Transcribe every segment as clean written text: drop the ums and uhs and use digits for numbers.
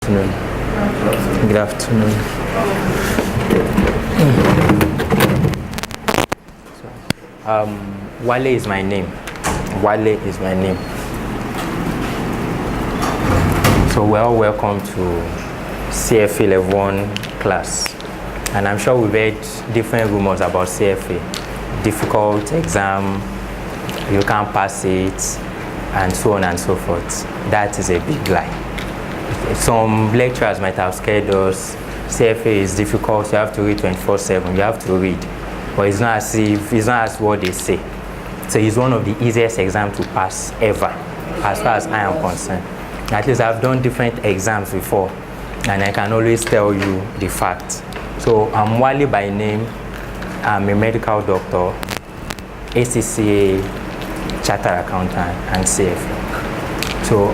afternoon. Good afternoon. Wale is my name. Wale is my name. So we're all welcome to CFA Level 1 class. And I'm sure we've heard different rumors about CFA. Difficult exam, you can't pass it, and so on and so forth. That is a big lie. Some lecturers might have scared us. CFA is difficult, you have to read 24/7, you have to read. But it's not as what they say. So it's one of the easiest exams to pass ever, as far as I am concerned. At least I've done different exams before, and I can always tell you the fact. So I'm Wale by name. I'm a medical doctor, ACCA, chartered accountant, and CFA. So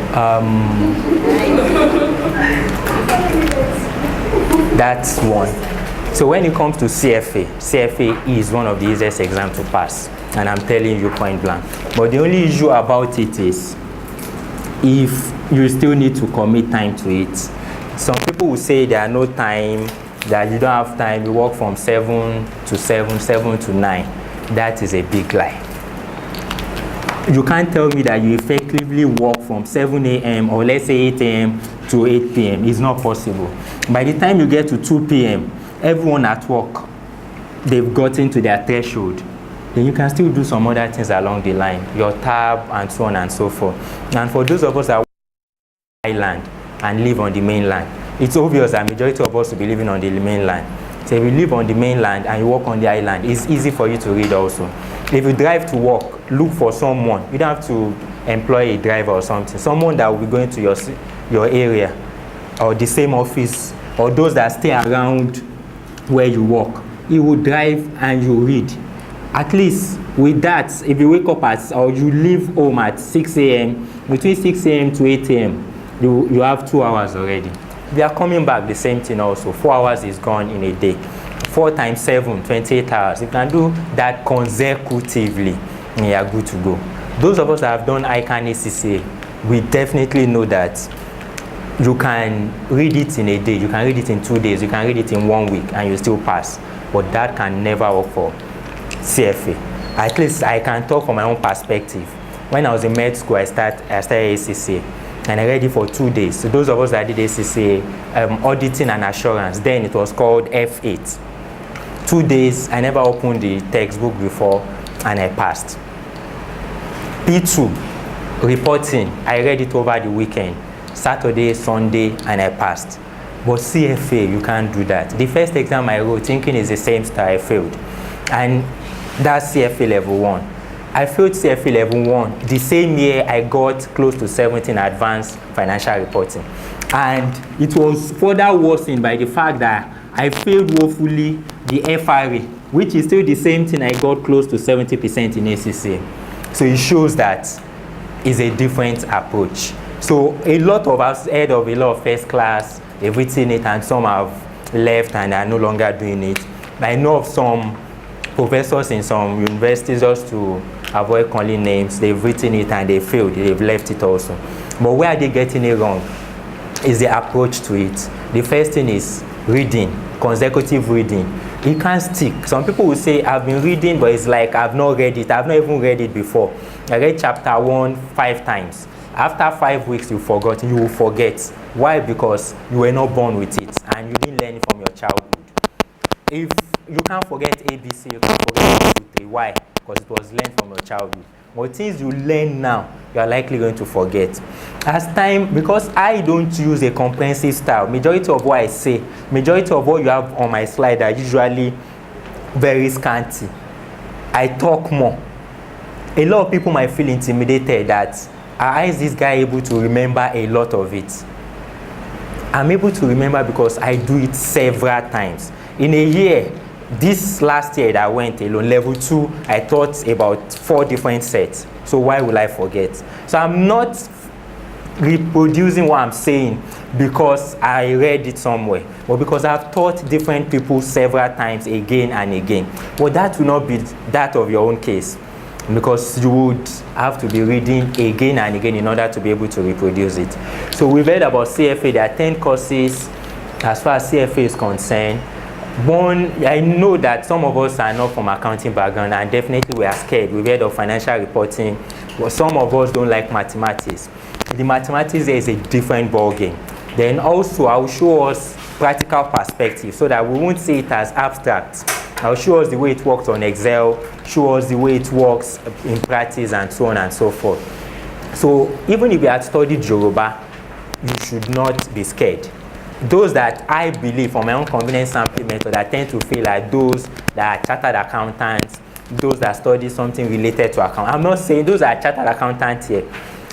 that's one. So when it comes to CFA, CFA is one of the easiest exams to pass, and I'm telling you point blank. But the only issue about it is if you still need to commit time to it. Some people will say there are no time, that you don't have time, you work from 7 to 7, 7 to 9. That is a big lie. You can't tell me that you effectively work from 7 a.m. or let's say 8 a.m. to 8 p.m. It's not possible. By the time you get to 2 p.m., everyone at work, they've gotten to their threshold. Then you can still do some other things along the line, your tab and so on and so forth. And for those of us that work on the island and live on the mainland, it's obvious that majority of us will be living on the mainland. So if you live on the mainland and you work on the island, it's easy for you to read also. If you drive to work, look for someone. You don't have to employ a driver or something. Someone that will be going to your area or the same office, or those that stay around where you work. You will drive and you read. At least with that, if you wake up or you leave home at 6 a.m., between 6 a.m. to 8 a.m., you have 2 hours already. If you are coming back, the same thing also. 4 hours is gone in a day. 4 times 7, 28 hours. You can do that consecutively, and you are good to go. Those of us that have done ICANN ACCA, we definitely know that you can read it in a day, you can read it in 2 days, you can read it in 1 week, and you still pass. But that can never work for CFA. At least I can talk from my own perspective. When I was in med school, I started ACCA, and I read it for 2 days. So those of us that did ACCA, auditing and assurance, then it was called F8. 2 days, I never opened the textbook before, and I passed. P2, reporting, I read it over the weekend, Saturday, Sunday, and I passed. But CFA, you can't do that. The first exam I wrote, thinking is the same style, I failed. And that's CFA Level 1. I failed CFA Level 1. The same year, I got close to 17 advanced financial reporting. And it was further worsened by the fact that I failed woefully the FRA, which is still the same thing I got close to 70% in ACCA. So it shows that it's a different approach. So a lot of us heard of a lot of first class, they've written it, and some have left and are no longer doing it. I know of some professors in some universities, just to avoid calling names, they've written it and they failed, they've left it also. But where are they getting it wrong is the approach to it. The first thing is reading, consecutive reading. It can't stick. Some people will say, I've been reading, but it's like I've not read it. I've not even read it before. I read chapter 1 5 times. After 5 weeks, you forgot. You will forget. Why? Because you were not born with it, and you didn't learn it from your childhood. If you can't forget ABC, you can't forget 1, 2, 3. Why? Because it was learned from your childhood. But things you learn now, you are likely going to forget. As time, because I don't use a comprehensive style, majority of what I say, majority of what you have on my slide are usually very scanty. I talk more. A lot of people might feel intimidated that, how is this guy able to remember a lot of it? I'm able to remember because I do it several times. In a year, this last year that I went alone, level 2, I taught about 4 different sets. So why will I forget? So I'm not reproducing what I'm saying because I read it somewhere, but because I've taught different people several times again and again. But that will not be that of your own case. because you would have to be reading again and again in order to be able to reproduce it. So we've heard about CFA. There are 10 courses as far as CFA is concerned. One, I know that some of us are not from accounting background, and definitely we are scared. We've heard of financial reporting, but some of us don't like mathematics. The mathematics is a different ballgame. Then also I will show us practical perspective so that we won't see it as abstract. I'll show us the way it works on Excel, show us the way it works in practice, and so on and so forth. So even if you had studied Yoruba, you should not be scared. Those that I believe, from my own convenience sampling method, I tend to feel like those that are chartered accountants, those that study something related to account. I'm not saying those are chartered accountants here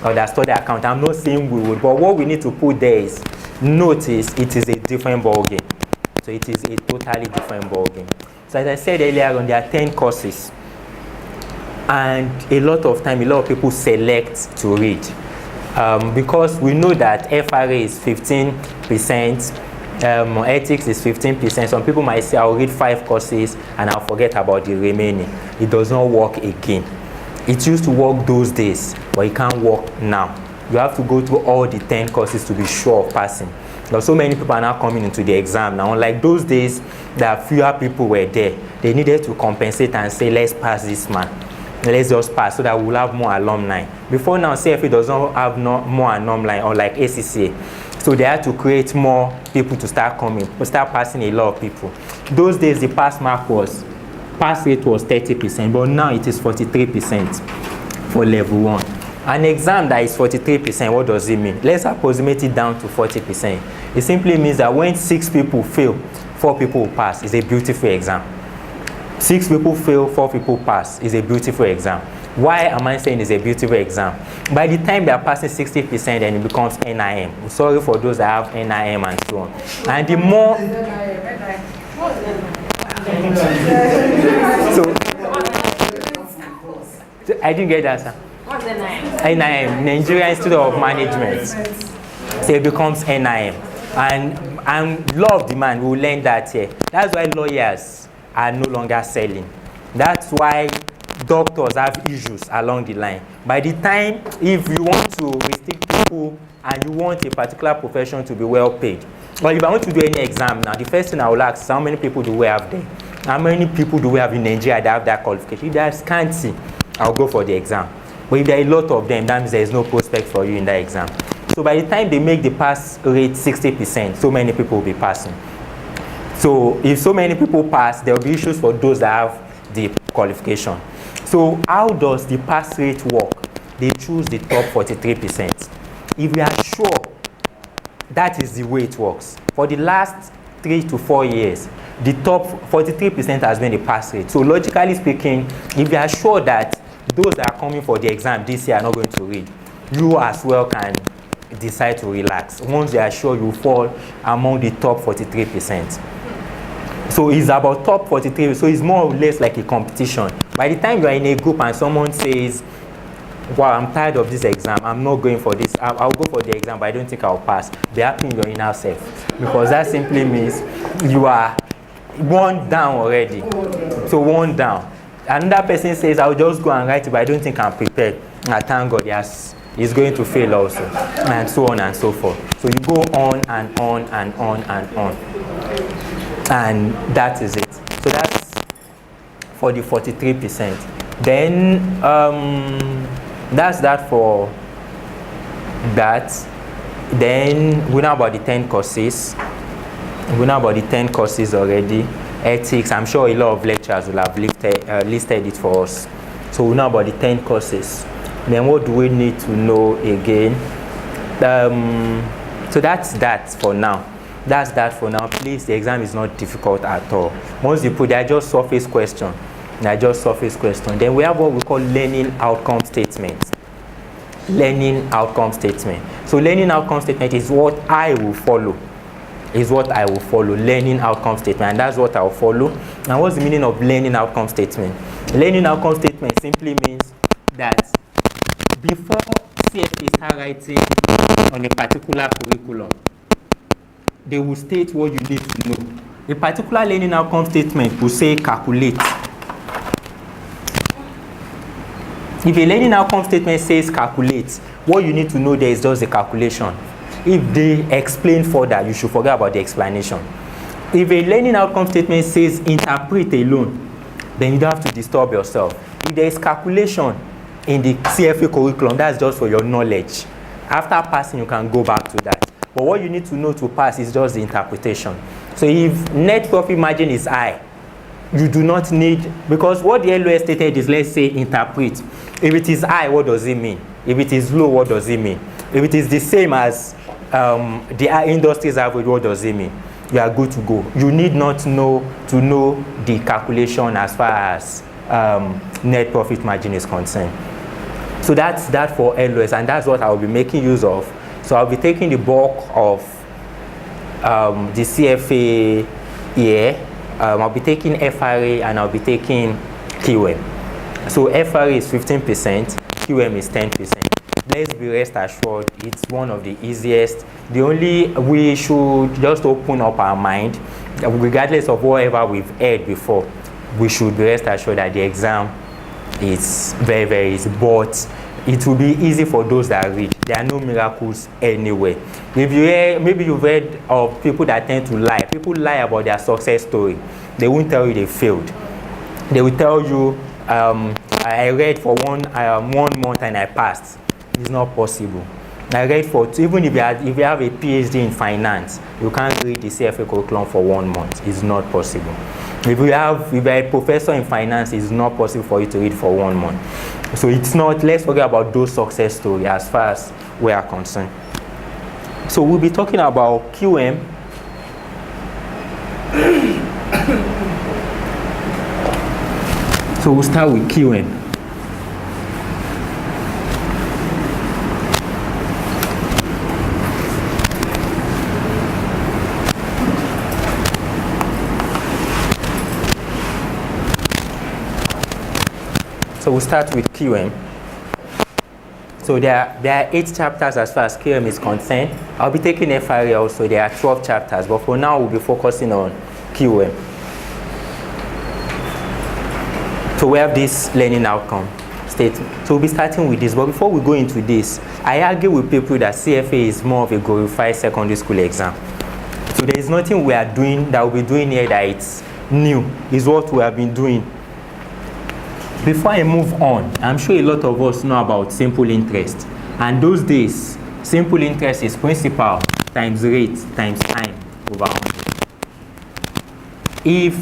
or that study account. I'm not saying we would, but what we need to put there is notice it is a different ballgame. So it is a totally different ballgame. So as I said earlier on, there are 10 courses. And a lot of time, a lot of people select to read. Because we know that FRA is 15%, ethics is 15%. Some people might say, I'll read 5 courses and I'll forget about the remaining. It does not work again. It used to work those days, but it can't work now. You have to go through all the 10 courses to be sure of passing. Because so many people are now coming into the exam now. Unlike those days, that fewer people were there. They needed to compensate and say, let's pass this man. Let's just pass so that we'll have more alumni. Before now, CFA does not have more alumni, or like ACCA. So they had to create more people to start coming, to start passing a lot of people. Those days, the pass rate was 30%, but now it is 43% for level 1. An exam that is 43%, what does it mean? Let's approximate it down to 40%. It simply means that when 6 people fail, 4 people will pass. It's a beautiful exam. 6 people fail, 4 people pass. It's a beautiful exam. Why am I saying it's a beautiful exam? By the time they are passing 60%, then it becomes NIM. I'm sorry for those that have NIM and so on. And the more... So I didn't get that, sir. What's NIM? NIM, Nigeria Institute of Management. So it becomes NIM. And law of demand, we'll learn that here. That's why lawyers are no longer selling. That's why doctors have issues along the line. By the time, if you want to restrict people and you want a particular profession to be well paid, well, if I want to do any exam now, the first thing I will ask is how many people do we have there? How many people do we have in Nigeria that have that qualification? If they are scanty, I'll go for the exam. But if there are a lot of them, that means there is no prospect for you in that exam. So by the time they make the pass rate 60%, so many people will be passing. So if so many people pass, there will be issues for those that have the qualification. So how does the pass rate work? They choose the top 43%. If we are sure that is the way it works, for the last 3 to 4 years, the top 43% has been the pass rate. So logically speaking, if you are sure that those that are coming for the exam this year are not going to read, you as well can decide to relax. Once you are sure you fall among the top 43%. So it's about top 43, so it's more or less like a competition. By the time you are in a group and someone says, wow, I'm tired of this exam, I'm not going for this, I'll go for the exam, but I don't think I'll pass. Be happy in your inner self. Because that simply means you are one down already. So one down. Another person says, I'll just go and write it, but I don't think I'm prepared. I thank God, yes, he's going to fail also. And so on and so forth. So you go on and on and on and on. And that is it. So that's for the 43%. Then that's that for that. Then we know about the 10 courses. We know about the 10 courses already. Ethics, I'm sure a lot of lecturers will have listed it for us. So we know about the 10 courses. Then what do we need to know again? So that's that for now. That's that for now. Please, the exam is not difficult at all. Once you put, they are just surface questions. Then we have what we call learning outcome statement. Learning outcome statement. So learning outcome statement is what I will follow. Learning outcome statement. And that's what I will follow. And what's the meaning of learning outcome statement? Learning outcome statement simply means that before CFA start writing on a particular curriculum, they will state what you need to know. A particular learning outcome statement will say calculate. If a learning outcome statement says calculate, what you need to know there is just the calculation. If they explain further, you should forget about the explanation. If a learning outcome statement says interpret alone, then you don't have to disturb yourself. If there is calculation in the CFA curriculum, that's just for your knowledge. After passing, you can go back to that. But what you need to know to pass is just the interpretation. So if net profit margin is high, you do not need, because what the LOS stated is, let's say, interpret. If it is high, what does it mean? If it is low, what does it mean? If it is the same as the industry's average, what does it mean? You are good to go. You need not know to know the calculation as far as net profit margin is concerned. So that's that for LOS, and that's what I'll be making use of. So I'll be taking the bulk of the CFA here. I'll be taking FRA and I'll be taking QM. So FRA is 15%, QM is 10%. Let's be rest assured, it's one of the easiest. We should just open up our mind, regardless of whatever we've heard before. We should be rest assured that the exam is very, very easy, but it will be easy for those that read. There are no miracles anywhere. If you hear, maybe you've heard of people that tend to lie. People lie about their success story. They won't tell you they failed. They will tell you, I read for one month and I passed. It's not possible. I read for even if you have a PhD in finance, you can't read the CFA curriculum for 1 month. It's not possible. If you are a professor in finance, it's not possible for you to read for 1 month. So it's not. Let's forget about those success stories as far as we are concerned. So we'll be talking about QM. So we'll start with QM. So we'll start with QM. So there are 8 chapters as far as QM is concerned. I'll be taking FRA also. There are 12 chapters, but for now we'll be focusing on QM. So we have this learning outcome statement. So we'll be starting with this. But before we go into this, I argue with people that CFA is more of a glorified secondary school exam. So there is nothing we are doing that we'll be doing here that it's new. It's what we have been doing. Before I move on, I'm sure a lot of us know about simple interest. And those days, simple interest is principal times rate times time over 100. If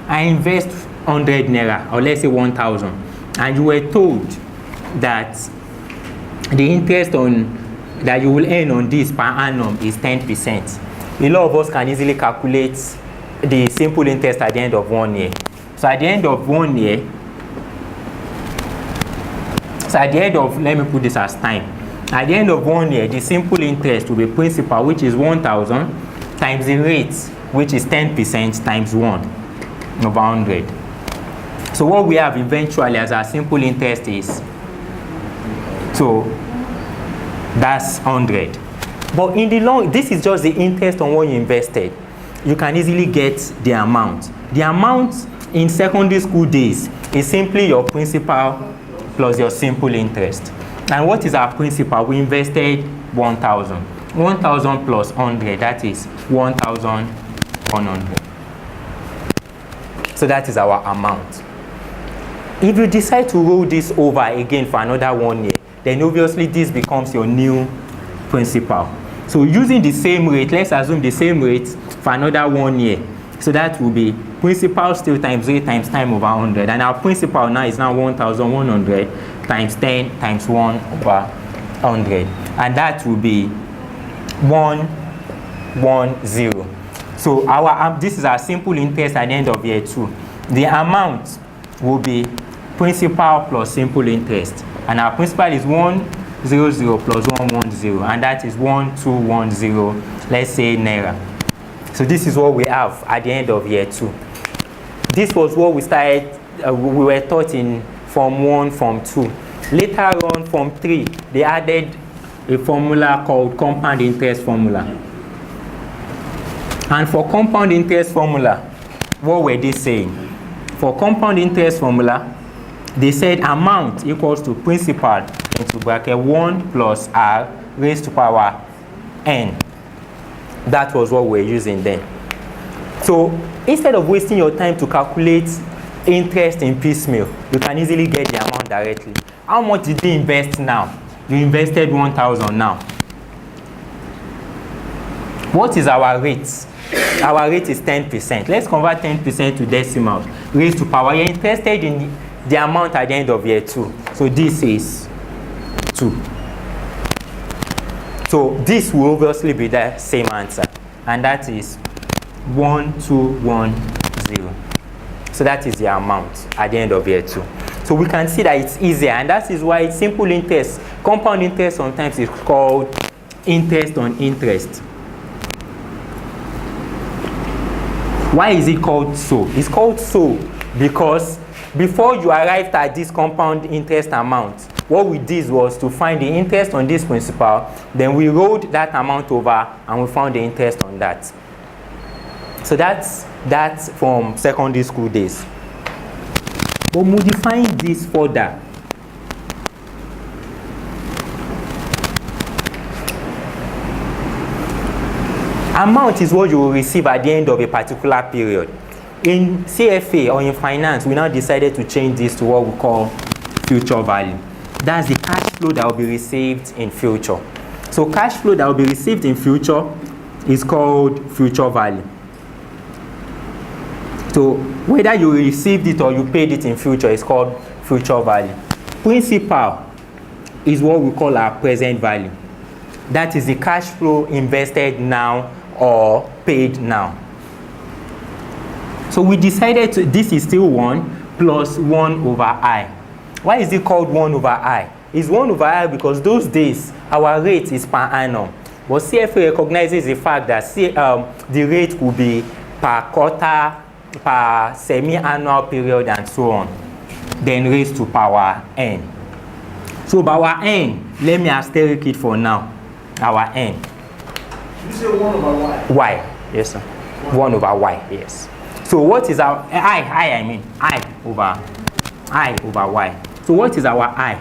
I invest 100 naira, or let's say 1,000, and you were told that the interest that you will earn on this per annum is 10%, a lot of us can easily calculate the simple interest at the end of 1 year. So at the end of 1 year, let me put this as time. At the end of 1 year, the simple interest will be principal, which is 1,000, times the rate, which is 10% times 1 over 100. So what we have eventually as our simple interest is, so that's 100. But in the long, this is just the interest on what you invested. You can easily get the amount. The amount in secondary school days is simply your principal plus your simple interest. And what is our principal? We invested 1,000. 1,000 plus 100, that is 1,100. So that is our amount. If you decide to roll this over again for another 1 year, then obviously this becomes your new principal. So using the same rate, let's assume the same rate for another 1 year. So that will be principal still times rate times time over 100. And our principal now is now 1,100 times 10 times 1 over 100. And that will be 110. So this is our simple interest at the end of year 2. The amount will be principal plus simple interest. And our principal is 100 plus 110. And that is 1210, let's say, naira. So this is what we have at the end of year 2. This was what we started, we were taught in Form 1, Form 2. Later on, Form 3, they added a formula called compound interest formula. And for compound interest formula, what were they saying? For compound interest formula, they said amount equals to principal into bracket 1 plus r raised to power n. That was what we're using then. So instead of wasting your time to calculate interest in piecemeal, you can easily get the amount directly. How much did you invest now? You invested 1,000 now. What is our rate? Our rate is 10%. Let's convert 10% to decimals. Raised to power. You're interested in the amount at the end of year 2. So this is 2. So this will obviously be the same answer. And that is 1210. So that is the amount at the end of year 2. So we can see that it's easier, and that is why simple interest, compound interest sometimes is called interest on interest. Why is it called so? It's called so because before you arrived at this compound interest amount, what we did was to find the interest on this principal, then we rolled that amount over and we found the interest on that. So that's from secondary school days. But modifying this further, amount is what you will receive at the end of a particular period. In CFA or in finance, we now decided to change this to what we call future value. That's the cash flow that will be received in future. So cash flow that will be received in future is called future value. So whether you received it or you paid it in future is called future value. Principal is what we call our present value. That is the cash flow invested now or paid now. So we decided this is still 1 plus 1 over I. Why is it called 1 over I? It's 1 over I because those days our rate is per annum. But CFA recognizes the fact that the rate will be per quarter, per semi-annual period and so on. Then raised to power n. So by our n, let me asterisk it for now. Our n. You say 1 over y? Y, yes sir. 1 over y, yes. So what is our I over y. So what is our I?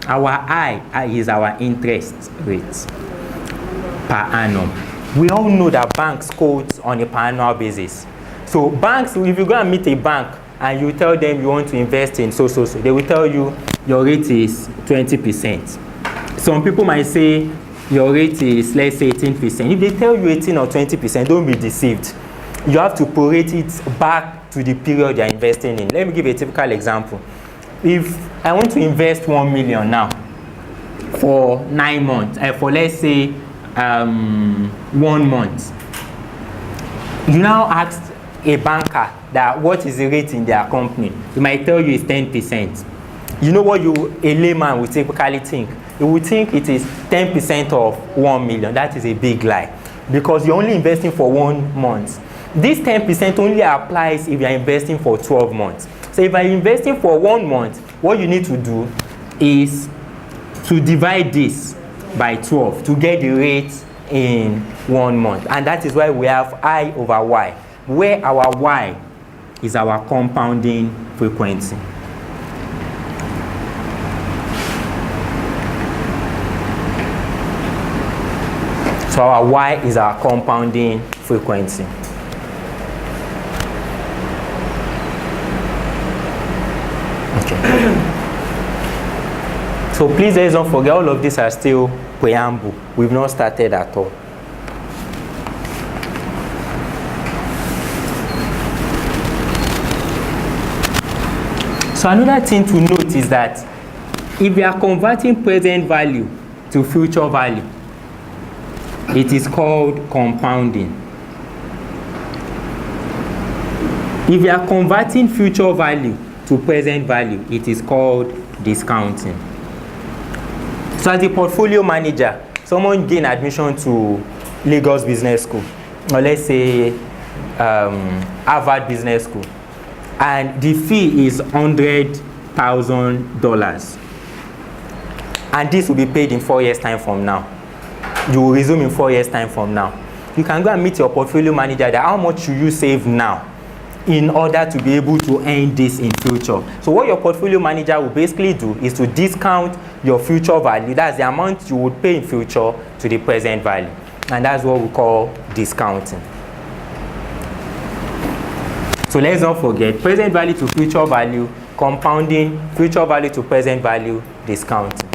Our I is our interest rate per annum. We all know that banks quote on a per annual basis. So banks, if you go and meet a bank and you tell them you want to invest in so, they will tell you your rate is 20%. Some people might say your rate is, let's say, 18%. If they tell you 18 or 20%, don't be deceived. You have to prorate it back to the period you're investing in. Let me give a typical example. If I want to invest 1 million now for 9 months, for let's say 1 month, you now ask a banker that what is the rate in their company. He might tell you it's 10%. You know what a layman would typically think? He would think it is 10% of 1 million. That is a big lie because you're only investing for 1 month. This 10% only applies if you're investing for 12 months. So if you're investing for 1 month, what you need to do is to divide this by 12 to get the rate in 1 month. And that is why we have I over y, where our y is our compounding frequency. So our y is our compounding frequency. Okay. So please let's don't forget all of these are still preamble. We've not started at all. So another thing to note is that if we are converting present value to future value, it is called compounding. If we are converting future value to present value, it is called discounting. So as a portfolio manager, someone gain admission to Lagos Business School, or let's say Harvard Business School, and the fee is $100,000, and this will be paid in 4 years' time from now. You will resume in 4 years' time from now. You can go and meet your portfolio manager that how much should you save now in order to be able to earn this in future. So what your portfolio manager will basically do is to discount your future value. That's the amount you would pay in future to the present value. And that's what we call discounting. So let's not forget, present value to future value, compounding, future value to present value, discounting.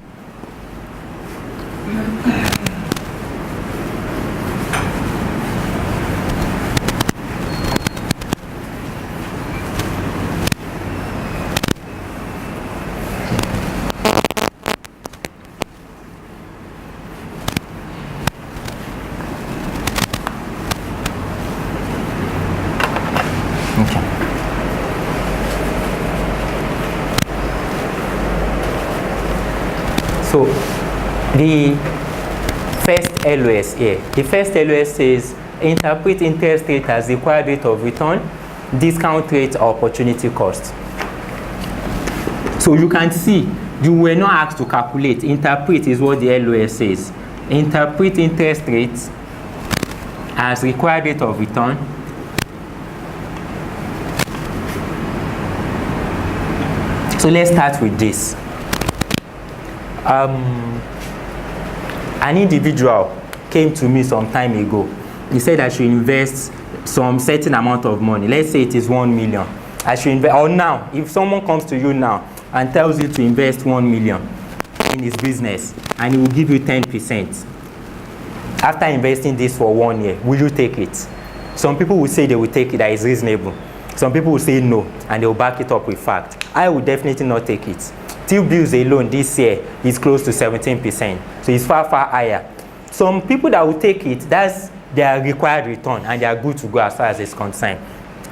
So the first LOS here, the first LOS says interpret interest rate as required rate of return, discount rate or opportunity cost. So you can see you were not asked to calculate. Interpret is what the LOS says. Interpret interest rates as required rate of return, so let's start with this. An individual came to me some time ago. He said I should invest some certain amount of money. Let's say it is 1 million. I should invest, or now, if someone comes to you now and tells you to invest 1 million in his business and he will give you 10%, after investing this for 1 year, will you take it? Some people will say they will take it, that is reasonable. Some people will say no, and they will back it up with fact. I would definitely not take it. Till bills alone this year is close to 17%, so it's far higher. Some people that will take it, that's their required return, and they are good to go as far as it's concerned.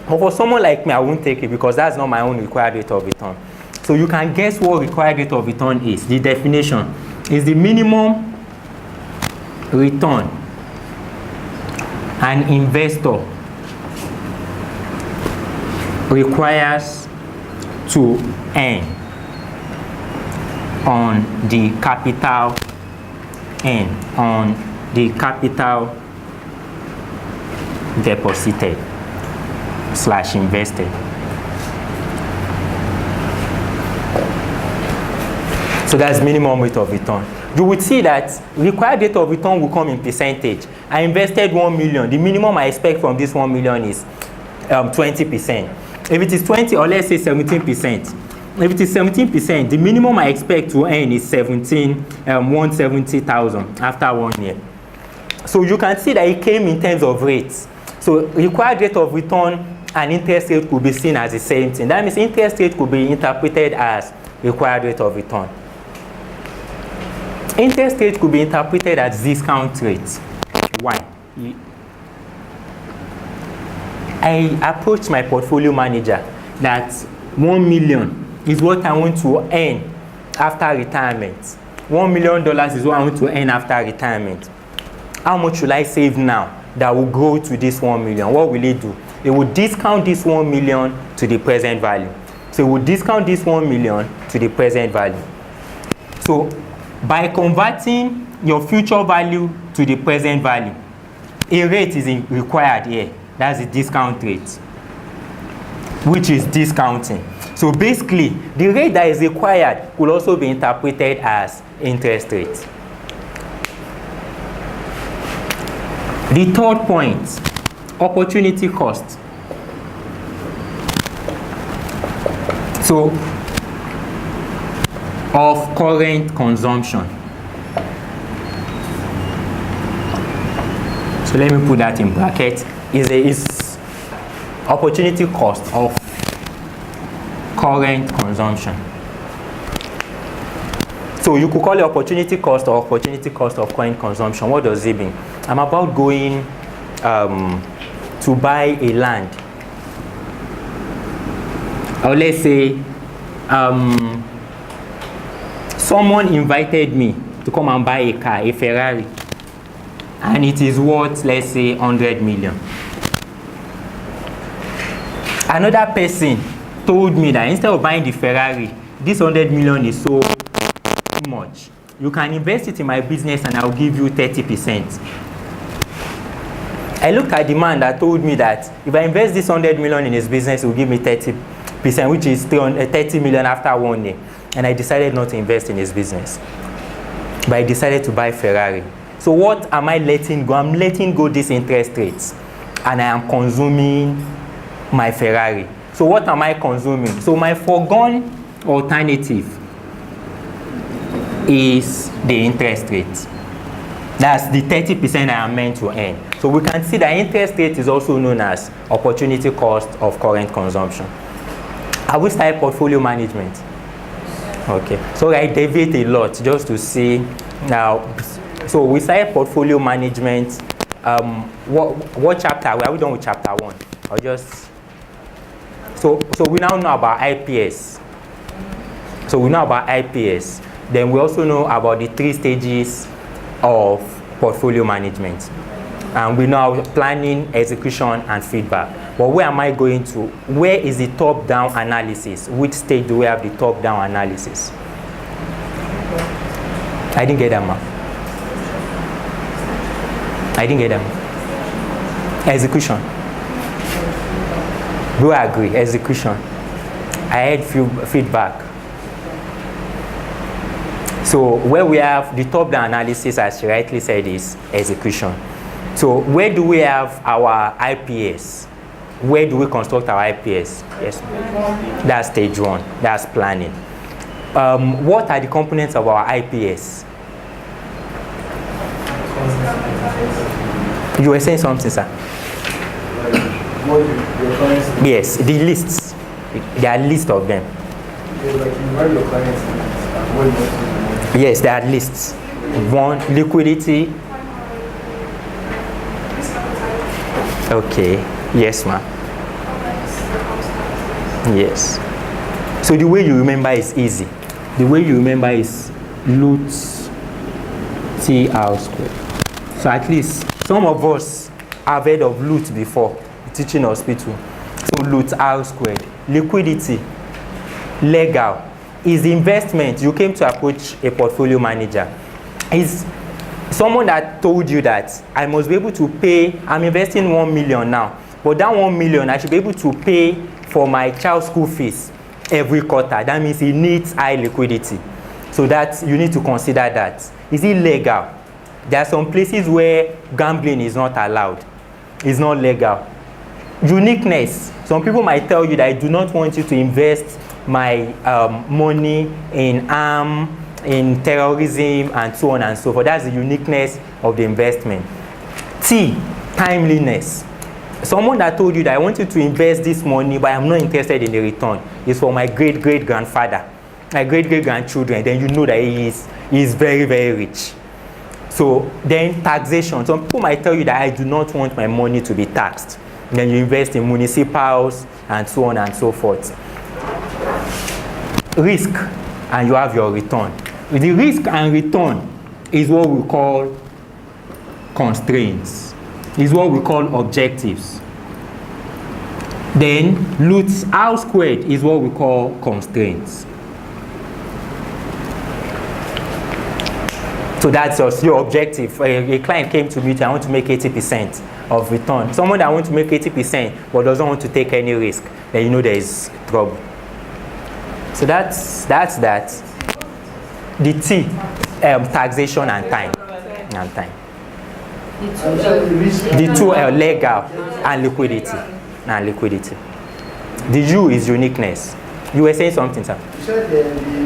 But for someone like me, I won't take it because that's not my own required rate of return. So you can guess what required rate of return is. The definition is the minimum return an investor requires to earn on the capital deposited / invested. So that's minimum rate of return. You would see that required rate of return will come in percentage. I invested 1 million. The minimum I expect from this 1 million is 20%. If it is 20, or let's say 17%. If it is 17%, the minimum I expect to earn is 170,000 after 1 year. So you can see that it came in terms of rates. So required rate of return and interest rate could be seen as the same thing. That means interest rate could be interpreted as required rate of return. Interest rate could be interpreted as discount rate. Why? I approached my portfolio manager that 1 million is what I want to earn after retirement. $1 million is what I want to earn after retirement. How much should I save now that will grow to this 1 million? What will it do? It will discount this 1 million to the present value. So it will discount this 1 million to the present value. So by converting your future value to the present value, a rate is required here. That's the discount rate, which is discounting. So basically, the rate that is required could also be interpreted as interest rate. The third point, opportunity cost. So, of current consumption. So let me put that in bracket. Is opportunity cost of current consumption. So you could call it opportunity cost or opportunity cost of current consumption. What does it mean? I'm about going to buy a land. Or let's say someone invited me to come and buy a car, a Ferrari, and it is worth, let's say, 100 million. Another person told me that instead of buying the Ferrari, this 100 million is so much. You can invest it in my business and I'll give you 30%. I looked at the man that told me that if I invest this 100 million in his business, he will give me 30%, which is 30 million after 1 year. And I decided not to invest in his business. But I decided to buy Ferrari. So what am I letting go? I'm letting go these interest rates. And I am consuming my Ferrari. So what am I consuming? So my foregone alternative is the interest rate. That's the 30% I am meant to earn. So we can see that interest rate is also known as opportunity cost of current consumption. Have we started portfolio management? Okay. So I deviate a lot just to see now. So we started portfolio management. What chapter? Are we done with chapter 1? Or just so we now know about IPS. So we know about IPS. Then we also know about the 3 stages of portfolio management. And we know planning, execution, and feedback. But where am I going to? Where is the top-down analysis? Which stage do we have the top-down analysis? I didn't get that, man. I didn't get that. Execution. Do I agree? Execution. I had feedback. So where we have the top-down analysis, as you rightly said, is execution. So where do we have our IPS? Where do we construct our IPS? Yes, that's stage 1. That's planning. What are the components of our IPS? You were saying something, sir? Yes, the lists. There are lists of them. Yes, there are lists. 1, liquidity. Okay. Yes, ma'am. Yes. So the way you remember is easy. The way you remember is root TR squared. So at least some of us have heard of root before, teaching hospital. So root R squared. Liquidity. Legal. Is investment. You came to approach a portfolio manager. Is someone that told you that I must be able to pay, I'm investing 1 million now, but that 1 million I should be able to pay for my child's school fees every quarter. That means he needs high liquidity. So that you need to consider that. Is it legal? There are some places where gambling is not allowed. It's not legal. Uniqueness. Some people might tell you that I do not want you to invest my money in arm, in terrorism, and so on and so forth. That's the uniqueness of the investment. T, timeliness. Someone that told you that I want you to invest this money, but I'm not interested in the return. It's for my great-great-grandfather, my great-great-grandchildren. Then you know that he is very, very rich. So then taxation. Some people might tell you that I do not want my money to be taxed. Then you invest in municipals and so on and so forth. Risk, and you have your return. The risk and return is what we call constraints. Is what we call objectives. Then root R squared is what we call constraints. So that's just your objective. A client came to me, I want to make 80% of return. Someone that wants to make 80% but doesn't want to take any risk, then you know there is trouble. So that's that. The T, taxation and time. The two are legal and liquidity. The U is uniqueness. You were saying something, sir? You said the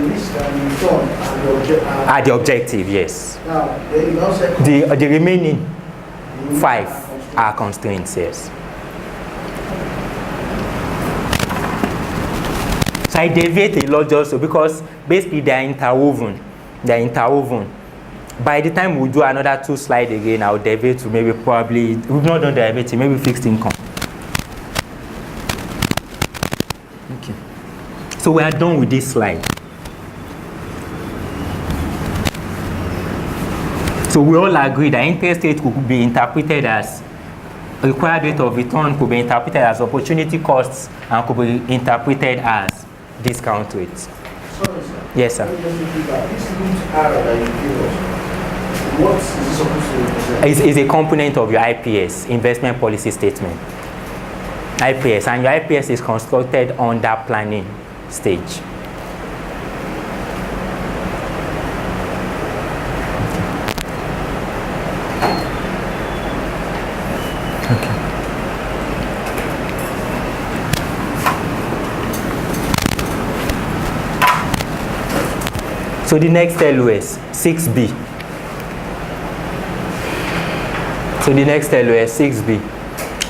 risk and return are the objective, yes. Now, you don't say the remaining 5 are constraints, yes. So I deviate a lot just because basically they are interwoven. By the time we do another 2 slides again, I'll deviate to maybe probably, we've not done derivative, maybe fixed income. Okay. So we are done with this slide. So we all agree that interest rate could be interpreted as required rate of return, could be interpreted as opportunity costs, and could be interpreted as discount rates. sorry, sir. Yes, sir. This root R that you give us, what is it supposed to represent? Is a component of your IPS, investment policy statement. IPS, and your IPS is constructed on that planning stage. So the next LOS, 6B. So the next LOS, 6B.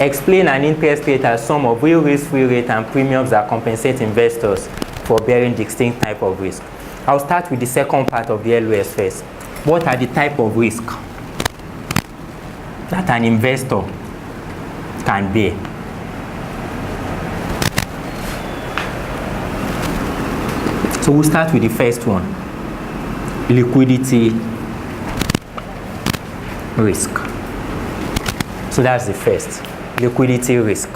Explain an interest rate as sum of real risk-free rate and premiums that compensate investors for bearing distinct type of risk. I'll start with the second part of the LOS first. What are the type of risk that an investor can bear? So we'll start with the first one. Liquidity risk. So that's the first, liquidity risk.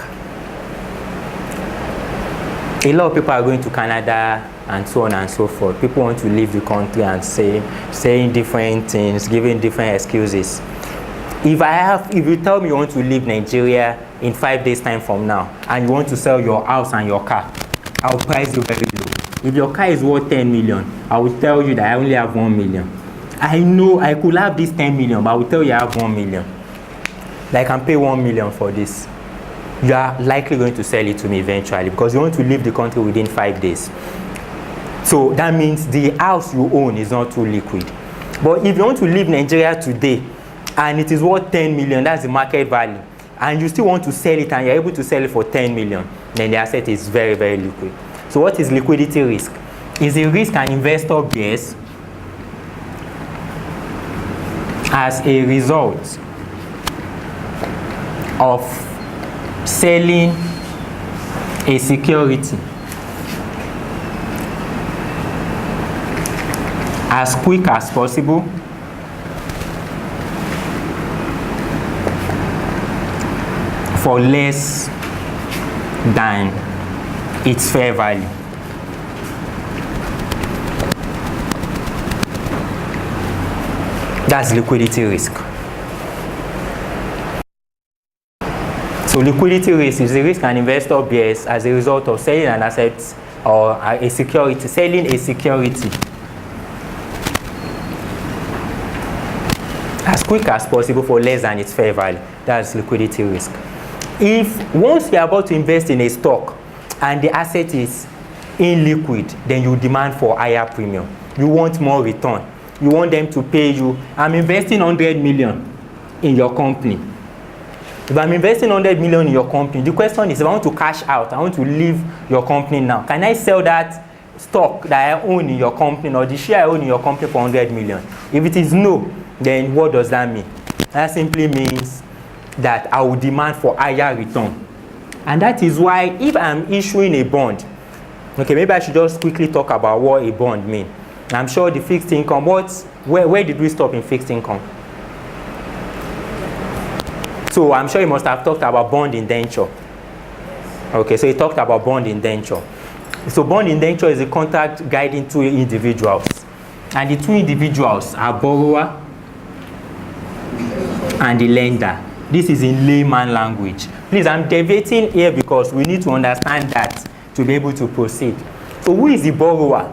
A lot of people are going to Canada and so on and so forth. People want to leave the country and saying different things, giving different excuses. If you tell me you want to leave Nigeria in 5 days time from now and you want to sell your house and your car, I'll price you very low. If your car is worth 10 million, I will tell you that I only have 1 million. I know I could have this 10 million, but I will tell you I have 1 million. That I can pay 1 million for this. You are likely going to sell it to me eventually because you want to leave the country within 5 days. So that means the house you own is not too liquid. But if you want to leave Nigeria today and it is worth 10 million, that's the market value, and you still want to sell it and you're able to sell it for 10 million, then the asset is very, very liquid. So what is liquidity risk? It's a risk an investor bears as a result of selling a security as quick as possible for less than its fair value. That's liquidity risk. So liquidity risk is the risk an investor bears as a result of selling an asset or a security, selling a security as quick as possible for less than its fair value. That's liquidity risk. If once you're about to invest in a stock and the asset is illiquid, then you demand for higher premium. You want more return. You want them to pay you. I'm investing 100 million in your company. If I'm investing 100 million in your company, the question is, if I want to cash out, I want to leave your company now, can I sell that stock that I own in your company or the share I own in your company for 100 million? If it is no, then what does that mean? That simply means that I will demand for higher return. And that is why if I'm issuing a bond, okay, maybe I should just quickly talk about what a bond means. I'm sure the fixed income, where did we stop in fixed income? So I'm sure you must have talked about bond indenture. Okay, so he talked about bond indenture. So bond indenture is a contract guiding two individuals. And the two individuals are borrower and the lender. This is in layman language. Please, I'm deviating here because we need to understand that to be able to proceed. So who is the borrower?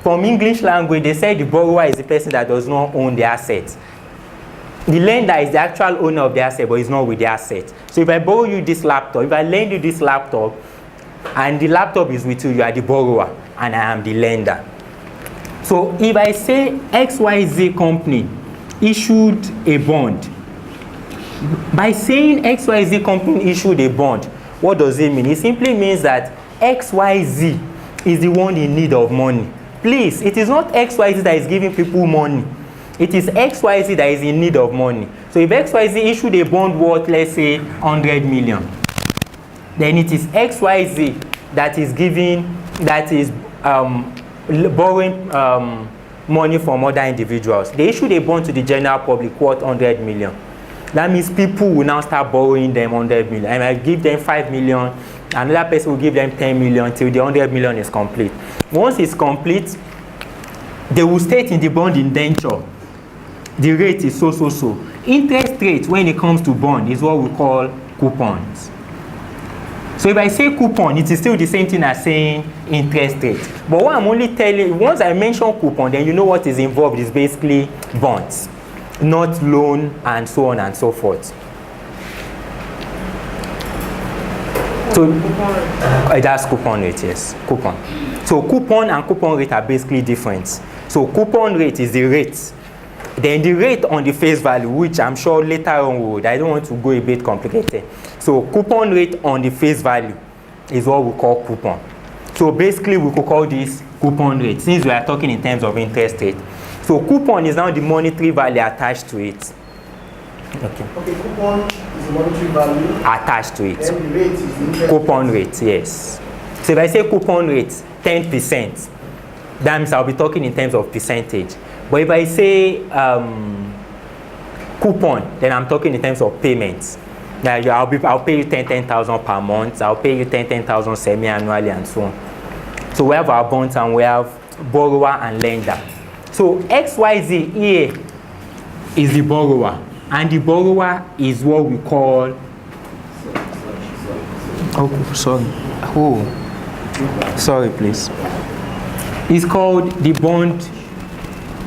From English language, they say the borrower is the person that does not own the asset. The lender is the actual owner of the asset, but is not with the asset. So if I borrow you this laptop, if I lend you this laptop, and the laptop is with you, you are the borrower, and I am the lender. So if I say XYZ company issued a bond, by saying XYZ company issued a bond, what does it mean? It simply means that XYZ is the one in need of money. Please, it is not XYZ that is giving people money. It is XYZ that is in need of money. So if XYZ issued a bond worth, let's say, 100 million, then it is XYZ that is borrowing money from other individuals. They issued a bond to the general public worth 100 million. That means people will now start borrowing them 100 million. And I give them 5 million, another person will give them 10 million till the 100 million is complete. Once it's complete, they will state in the bond indenture the rate is so. Interest rate when it comes to bond is what we call coupons. So if I say coupon, it is still the same thing as saying interest rate. But what I'm only telling, once I mention coupon, then you know what is involved is basically bonds, not loan and so on and so forth. So that's coupon rate, yes, coupon. So coupon and coupon rate are basically different. So coupon rate is the rate. Then the rate on the face value, which I'm sure later on would, I don't want to go a bit complicated. So coupon rate on the face value is what we call coupon. So basically we could call this coupon rate since we are talking in terms of interest rate. So coupon is now the monetary value attached to it. Okay, coupon is the monetary value attached to it. And the rate is the interest coupon rate, yes. So if I say coupon rate 10%, that means I'll be talking in terms of percentage. But if I say coupon, then I'm talking in terms of payments. Now I'll pay you 10,000 per month. I'll pay you 10,000 semi-annually and so on. So we have our bonds and we have borrower and lender. So XYZ here is the borrower, and the borrower is what we call. Oh, sorry, please. It's called the bond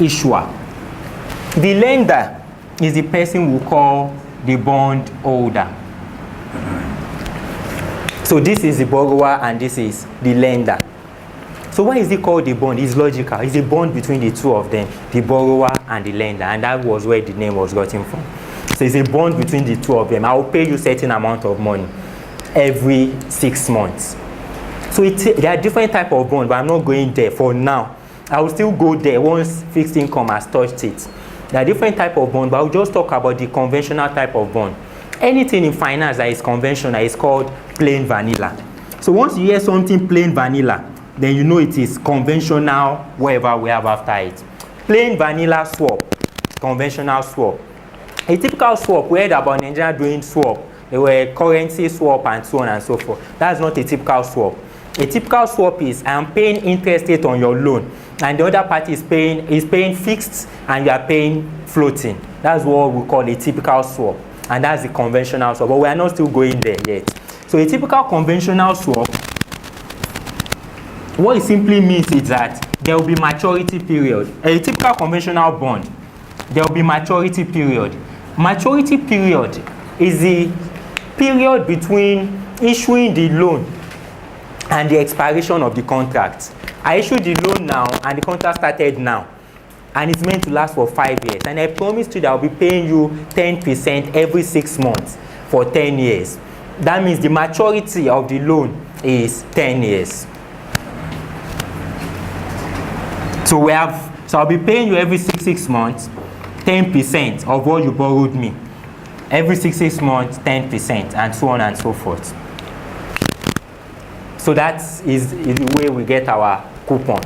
issuer. The lender is the person we call the bond holder. So this is the borrower and this is the lender. So why is it called the bond? It's logical. It's a bond between the two of them, the borrower and the lender, and that was where the name was gotten from. So it's a bond between the two of them. I will pay you a certain amount of money every 6 months. So there are different types of bonds, but I'm not going there for now. I will still go there once fixed income has touched it. There are different types of bonds, but I'll just talk about the conventional type of bond. Anything in finance that is conventional is called plain vanilla. So once you hear something plain vanilla, then you know it is conventional, whatever we have after it. Plain vanilla swap, conventional swap. A typical swap, we heard about Nigeria doing swap. There were currency swap and so on and so forth. That's not a typical swap. A typical swap is I am paying interest rate on your loan, and the other party is paying fixed and you are paying floating. That's what we call a typical swap, and that's the conventional swap. But we are not still going there yet. So a typical conventional swap, what it simply means is that there will be maturity period. A typical conventional bond, there will be maturity period. Maturity period is the period between issuing the loan and the expiration of the contract. I issued the loan now and the contract started now, and it's meant to last for 5 years, and I promised you that I'll be paying you 10% every 6 months for 10 years. That means the maturity of the loan is 10 years. So I'll be paying you every six months 10% of what you borrowed me. Every 6 months 10%, and so on and so forth. So that is the way we get our coupon.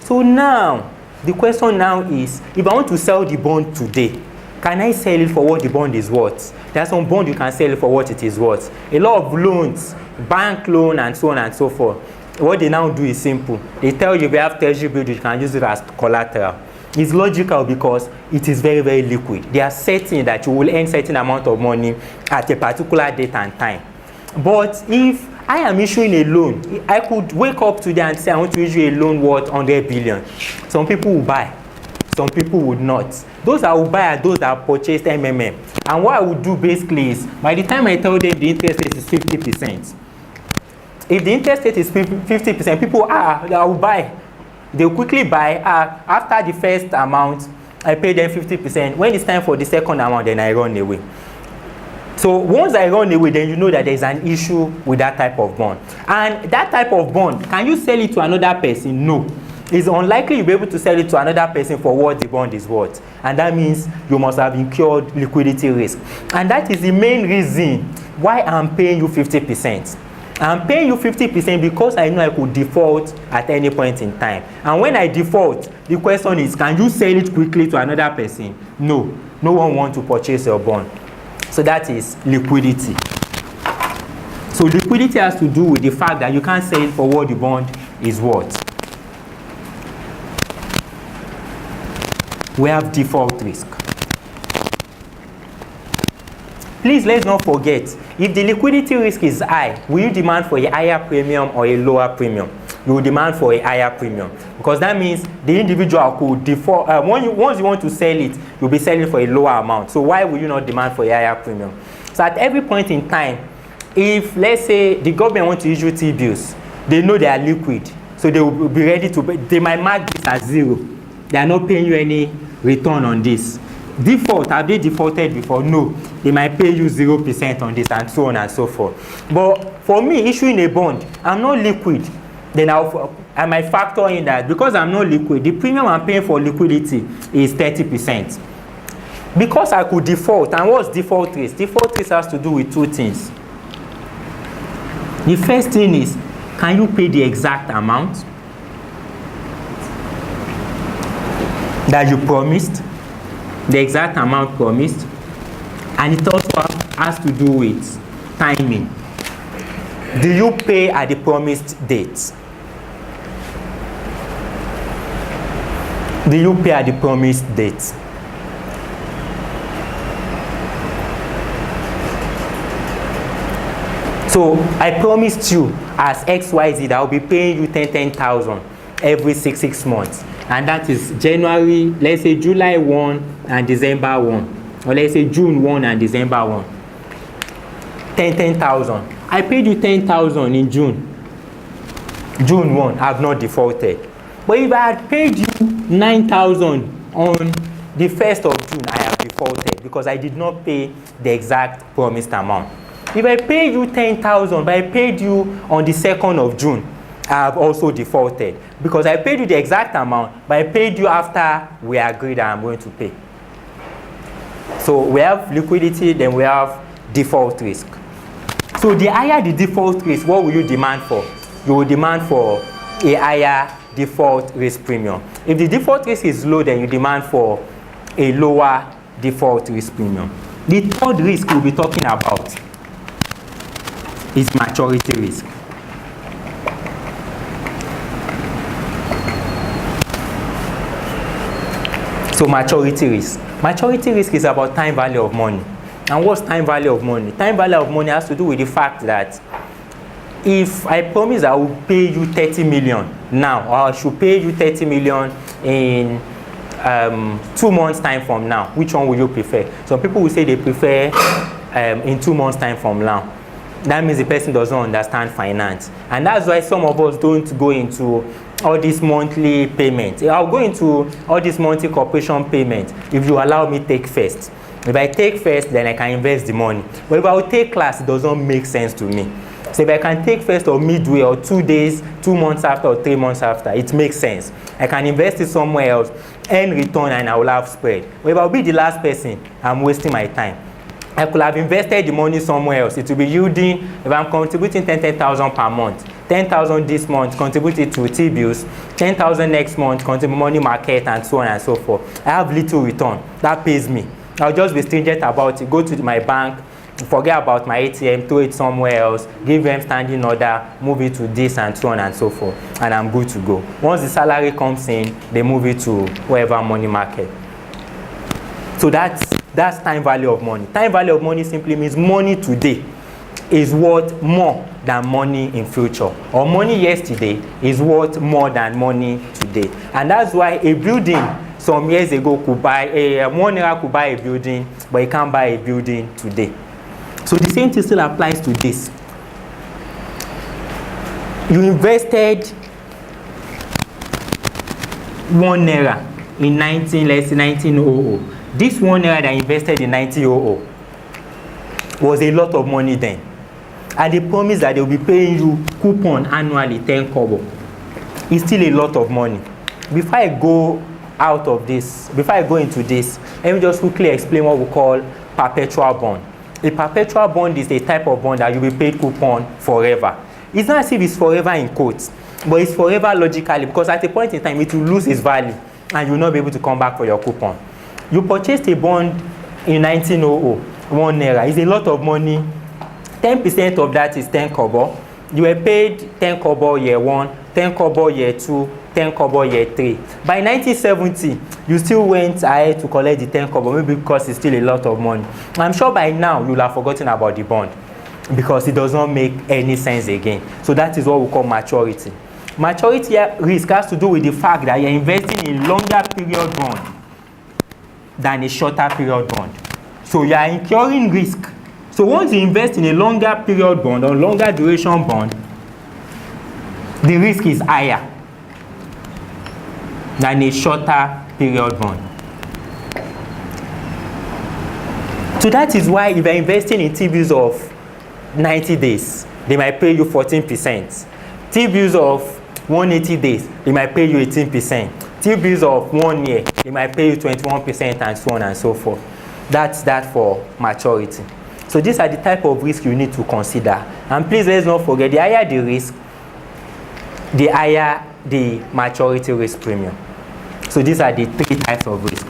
So now, the question now is, if I want to sell the bond today, can I sell it for what the bond is worth? There are some bonds you can sell it for what it is worth. A lot of loans, bank loan and so on and so forth, what they now do is simple. They tell you if you have treasury bills, you can use it as collateral. It's logical because it is very, very liquid. They are certain that you will earn certain amount of money at a particular date and time. But if I am issuing a loan, I could wake up today and say I want to issue a loan worth 100 billion. Some people will buy, some people would not. Those that will buy are those that purchased MMM. And what I would do basically is, by the time I tell them the interest rate is 50%, if the interest rate is 50%, people they will buy. They will quickly buy. After the first amount, I pay them 50%. When it's time for the second amount, then I run away. So once I run away, then you know that there's an issue with that type of bond. And that type of bond, can you sell it to another person? No. It's unlikely you'll be able to sell it to another person for what the bond is worth. And that means you must have incurred liquidity risk. And that is the main reason why I'm paying you 50%. I'm paying you 50% because I know I could default at any point in time. And when I default, the question is, can you sell it quickly to another person? No. No one wants to purchase your bond. So that is liquidity. So liquidity has to do with the fact that you can't sell it for what the bond is worth. we have default risk. Please, let's not forget, if the liquidity risk is high, will you demand for a higher premium or a lower premium? You will demand for a higher premium, because that means the individual could default. Once you want to sell it, you'll be selling for a lower amount. So why will you not demand for a higher premium? So at every point in time, if, let's say, the government wants to issue T-bills, they know they are liquid, so they will be ready to pay. They might mark this as 0. They are not paying you any return on this. Default, have they defaulted before? No. They might pay you 0% on this, and so on and so forth. But for me, issuing a bond, I'm not liquid. Then I might factor in that because I'm not liquid, the premium I'm paying for liquidity is 30%. Because I could default, and what's default risk? Default risk has to do with two things. The first thing is, can you pay the exact amount that you promised? The exact amount promised. And it also has to do with timing. Do you pay at the promised date? Do you pay at the promised date? So I promised you as XYZ that I'll be paying you 10,000 every six months. And that is January, let's say July 1 and December 1. Or let's say June 1 and December 1. 10,000. I paid you 10,000 in June. June 1, I have not defaulted. But if I had paid you 9,000 on the 1st of June, I have defaulted because I did not pay the exact promised amount. If I paid you 10,000, but I paid you on the 2nd of June, I have also defaulted because I paid you the exact amount, but I paid you after we agreed that I'm going to pay. So we have liquidity, then we have default risk. So the higher the default risk, what will you demand for? You will demand for a higher default risk premium. If the default risk is low, then you demand for a lower default risk premium. The third risk we'll be talking about is maturity risk. So maturity risk. Maturity risk is about time value of money. And what's time value of money? Time value of money has to do with the fact that if I promise I will pay you 30 million now, or I should pay you 30 million in 2 months time from now, which one will you prefer? Some people will say they prefer in 2 months time from now. That means the person doesn't understand finance. And that's why some of us don't go into all these monthly payments. I'll go into all these monthly corporation payments if you allow me take first. If I take first, then I can invest the money. But if I will take class, it doesn't make sense to me. So if I can take first or midway or 2 days, 2 months after or 3 months after, it makes sense. I can invest it somewhere else, earn return, and I will have spread. But if I'll be the last person, I'm wasting my time. I could have invested the money somewhere else. It will be yielding, if I'm contributing 10,000 per month, 10,000 this month, contributed to T-bills, 10,000 next month, contribute money market, and so on and so forth. I have little return. That pays me. I'll just be stringent about it. Go to my bank, forget about my ATM, throw it somewhere else, give them standing order, move it to this, and so on and so forth, and I'm good to go. Once the salary comes in, they move it to wherever money market. So that's time value of money. Time value of money simply means money today is worth more than money in future, or money yesterday is worth more than money today. And that's why a building some years ago could buy $1 could buy a building, but you can't buy a building today. So the same thing still applies to this. You invested $1 in 1900. This $1 that I invested in 1900 was a lot of money then. And they promised that they will be paying you coupon annually 10 kobo. It's still a lot of money. Before I go out of this, before I go into this, let me just quickly explain what we call perpetual bond. A perpetual bond is a type of bond that you will pay coupon forever. It's not as if it's forever in quotes, but it's forever logically, because at a point in time it will lose its value and you will not be able to come back for your coupon. You purchased a bond in 1900, $1 is a lot of money. 10% of that is 10 kobo. You were paid 10 kobo year 1, 10 kobo year 2, 10 kobo year 3. By 1970, you still went ahead to collect the 10 kobo, maybe because it's still a lot of money. I'm sure by now you'll have forgotten about the bond because it does not make any sense again. So that is what we call maturity. Maturity risk has to do with the fact that you're investing in longer period bond than a shorter period bond. So you are incurring risk. So once you invest in a longer period bond or longer duration bond, the risk is higher than a shorter period bond. So that is why if you're investing in T-bills of 90 days, they might pay you 14%. T-bills of 180 days, they might pay you 18%. T-bills of 1 year, they might pay you 21% and so on and so forth. That's that for maturity. So these are the type of risk you need to consider. And please let's not forget, the higher the risk, the higher the maturity risk premium. So these are the 3 types of risk.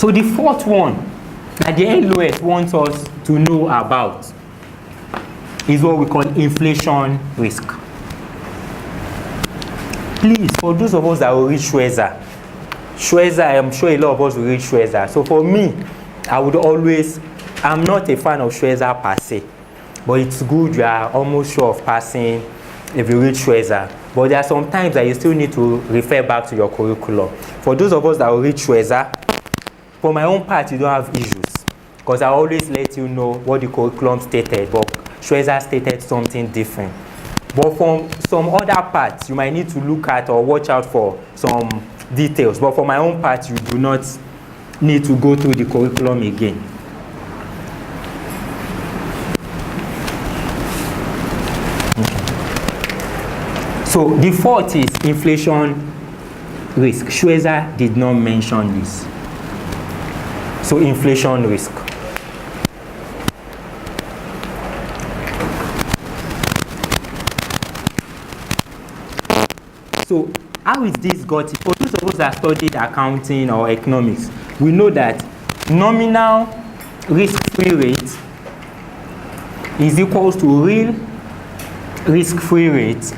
So the fourth one that the LOS wants us to know about is what we call inflation risk. Please, for those of us that will read Schwezer, I'm sure a lot of us will read Schwezer. So for me, I'm not a fan of Schwezer per se, but it's good you are almost sure of passing if you read Schwezer. But there are some times that you still need to refer back to your curriculum. For those of us that will read Schwezer, for my own part, you don't have issues because I always let you know what the curriculum stated, but Schwezer stated something different. But from some other parts, you might need to look at or watch out for some details. But for my own part, you do not need to go through the curriculum again. So the fourth is inflation risk. Schwezer did not mention this. So inflation risk. So how is this got? For those of us that studied accounting or economics, we know that nominal risk-free rate is equals to real risk-free rate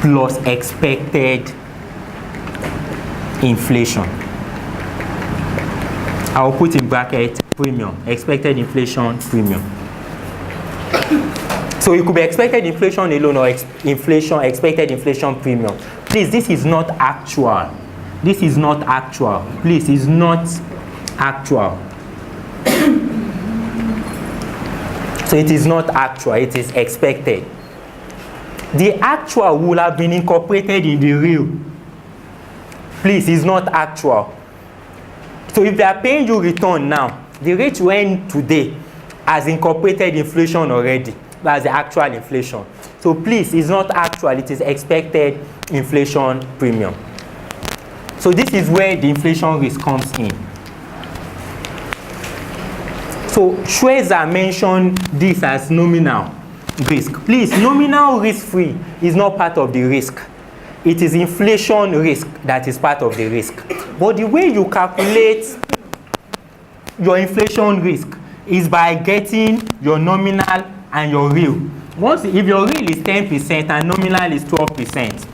plus expected inflation. I'll put in bracket premium, expected inflation premium. So it could be expected inflation alone or expected inflation premium. Please, this is not actual. This is not actual. Please, it's not actual. So it is not actual, it is expected. The actual will have been incorporated in the real. Please, it's not actual. So if they are paying you return now, the rate you earn today has incorporated inflation already. That's the actual inflation. So please, it's not actual, it is expected inflation premium. So this is where the inflation risk comes in. So Schwezer mentioned this as nominal risk. Please, nominal risk-free is not part of the risk. It is inflation risk that is part of the risk. But the way you calculate your inflation risk is by getting your nominal and your real. If your real is 10% and nominal is 12%,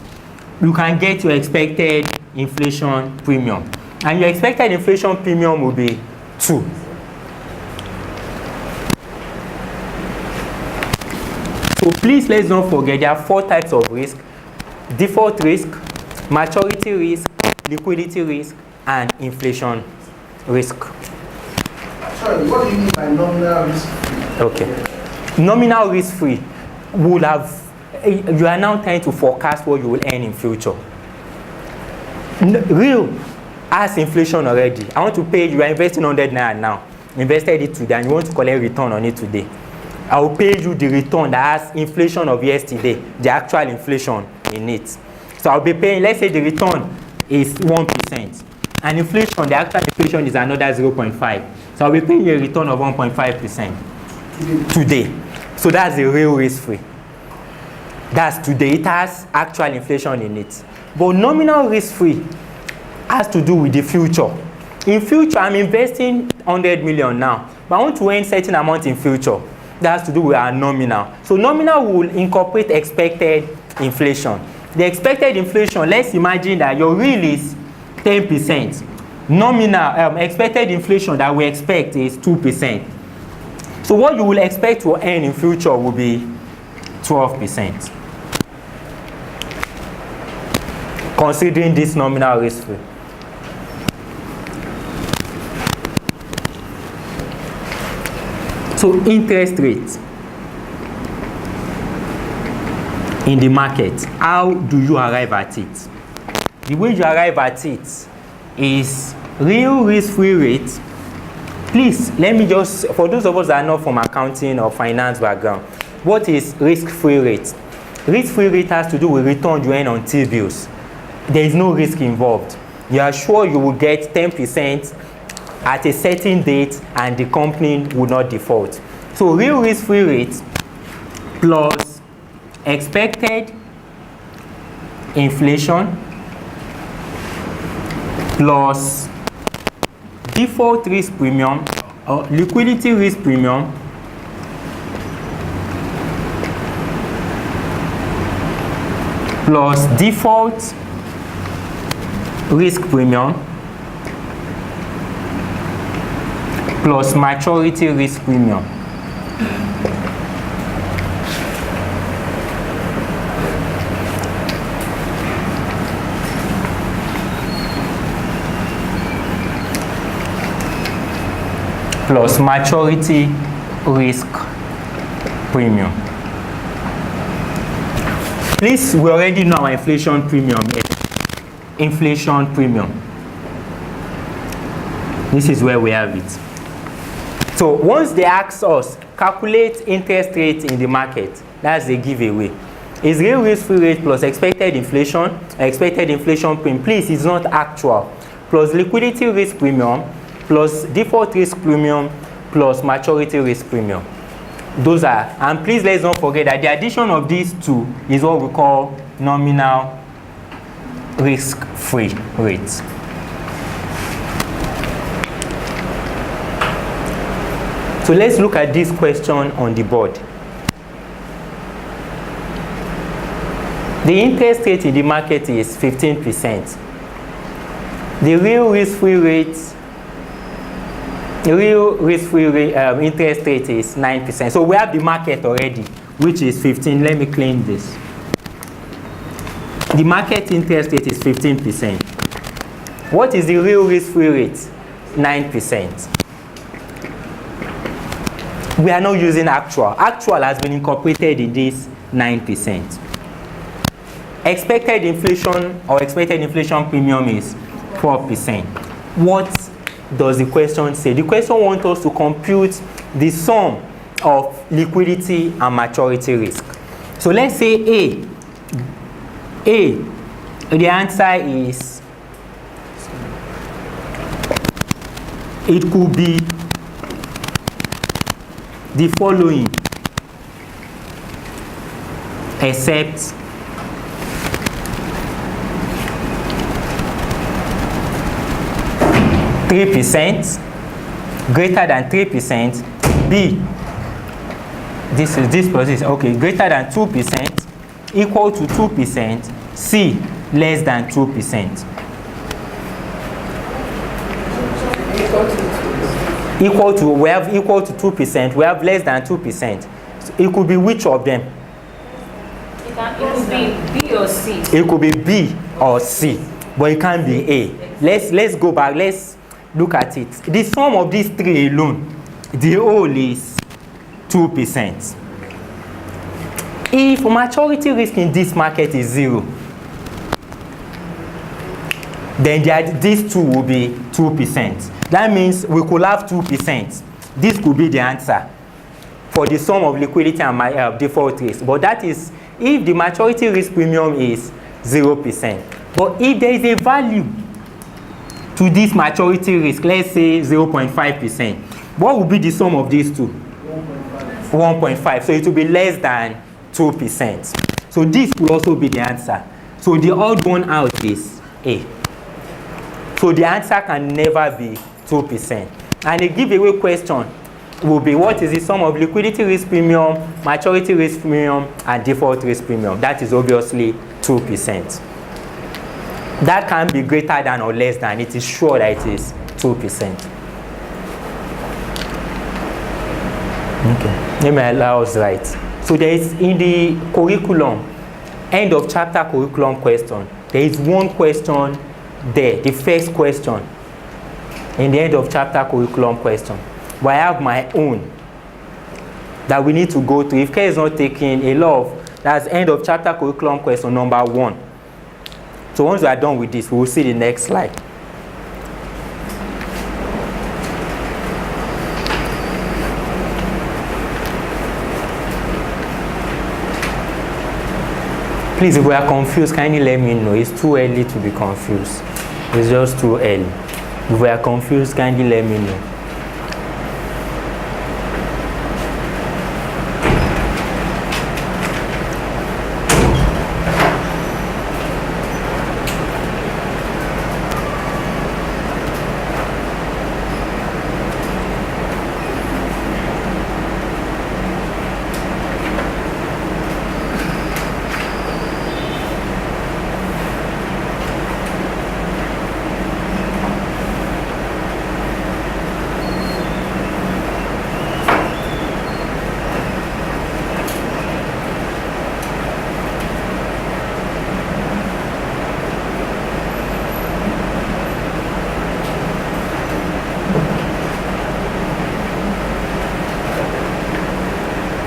you can get your expected inflation premium. And your expected inflation premium will be 2. So please, let's not forget there are 4 types of risk: default risk, maturity risk, liquidity risk, and inflation risk. Sorry, what do you mean by nominal risk-free? Okay. Nominal risk-free will have, you are now trying to forecast what you will earn in future. Real has inflation already. I want to pay, you are investing 100 naira now, invested it today, and you want to collect return on it today. I will pay you the return that has inflation of yesterday, the actual inflation in it. So I'll be paying, let's say the return is 1%, and inflation, the actual inflation is another 0.5. So I'll be paying you a return of 1.5% today. So that's the real risk-free. That's today. It has actual inflation in it. But nominal risk-free has to do with the future. In future, I'm investing 100 million now, but I want to earn certain amount in future. That has to do with our nominal. So nominal will incorporate expected inflation. The expected inflation, let's imagine that your real is 10%. Nominal expected inflation that we expect is 2%. So what you will expect to earn in future will be 12%. Considering this nominal risk free. So interest rate in the market, how do you arrive at it? The way you arrive at it is real risk-free rate. Please, let me just, for those of us that are not from accounting or finance background, what is risk-free rate? Risk-free rate has to do with return you earn on T-bills. There is no risk involved. You are sure you will get 10% at a certain date and the company will not default. So real risk-free rate plus expected inflation plus default risk premium or liquidity risk premium plus default risk premium plus maturity risk premium. Plus maturity risk premium. Please, we already know our inflation premium. Inflation premium. This is where we have it. So once they ask us, calculate interest rate in the market, that's a giveaway. Is real risk-free rate plus expected inflation premium. Please, it's not actual. Plus liquidity risk premium plus default risk premium plus maturity risk premium. Those are, and please let's not forget that the addition of these two is what we call nominal risk-free rates. So let's look at this question on the board. The interest rate in the market is 15%. The real risk-free rate, interest rate is 9%. So we have the market already, which is 15. Let me claim this. The market interest rate is 15%. What is the real risk-free rate? 9%. We are not using actual. Actual has been incorporated in this 9%. Expected inflation or expected inflation premium is 4%. What does the question say? The question wants us to compute the sum of liquidity and maturity risk. So let's say A, the answer is, it could be the following, except %, greater than 3%, B, this process, okay, greater than 2%, equal to 2%, C, less than 2%. Equal to, we have equal to 2%, we have less than 2%. So it could be which of them? It could be B or C. It could be B or C, but it can't be A. Let's go back, let's look at it. The sum of these three alone, the whole is 2%. If maturity risk in this market is 0, then these two will be 2%. That means we could have 2%. This could be the answer for the sum of liquidity and default risk. But that is if the maturity risk premium is 0%. But if there is a value to this maturity risk, let's say 0.5%, what will be the sum of these two? 1.5. So it will be less than 2%. So this will also be the answer. So the odd one out is A. So the answer can never be 2%. And a giveaway question will be what is the sum of liquidity risk premium, maturity risk premium, and default risk premium. That is obviously 2%. That can be greater than or less than. It is sure that it is 2%. Okay, let me allow us write. So there is in the curriculum, end of chapter curriculum question, there is one question there, the first question in the end of chapter curriculum question. But I have my own that we need to go to. If care is not taken, a lot of, that's end of chapter curriculum question number 1. So once we are done with this, we will see the next slide. Please, if we are confused, kindly let me know. It's too early to be confused. It's just too early. If we are confused, kindly let me know.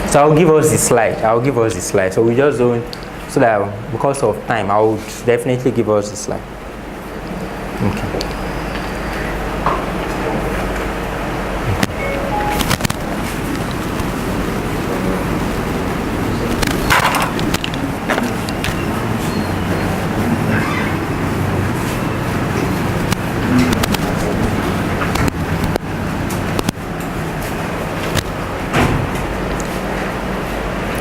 So I'll give us the slide. So we just don't, so that because of time, I would definitely give us the slide. Okay.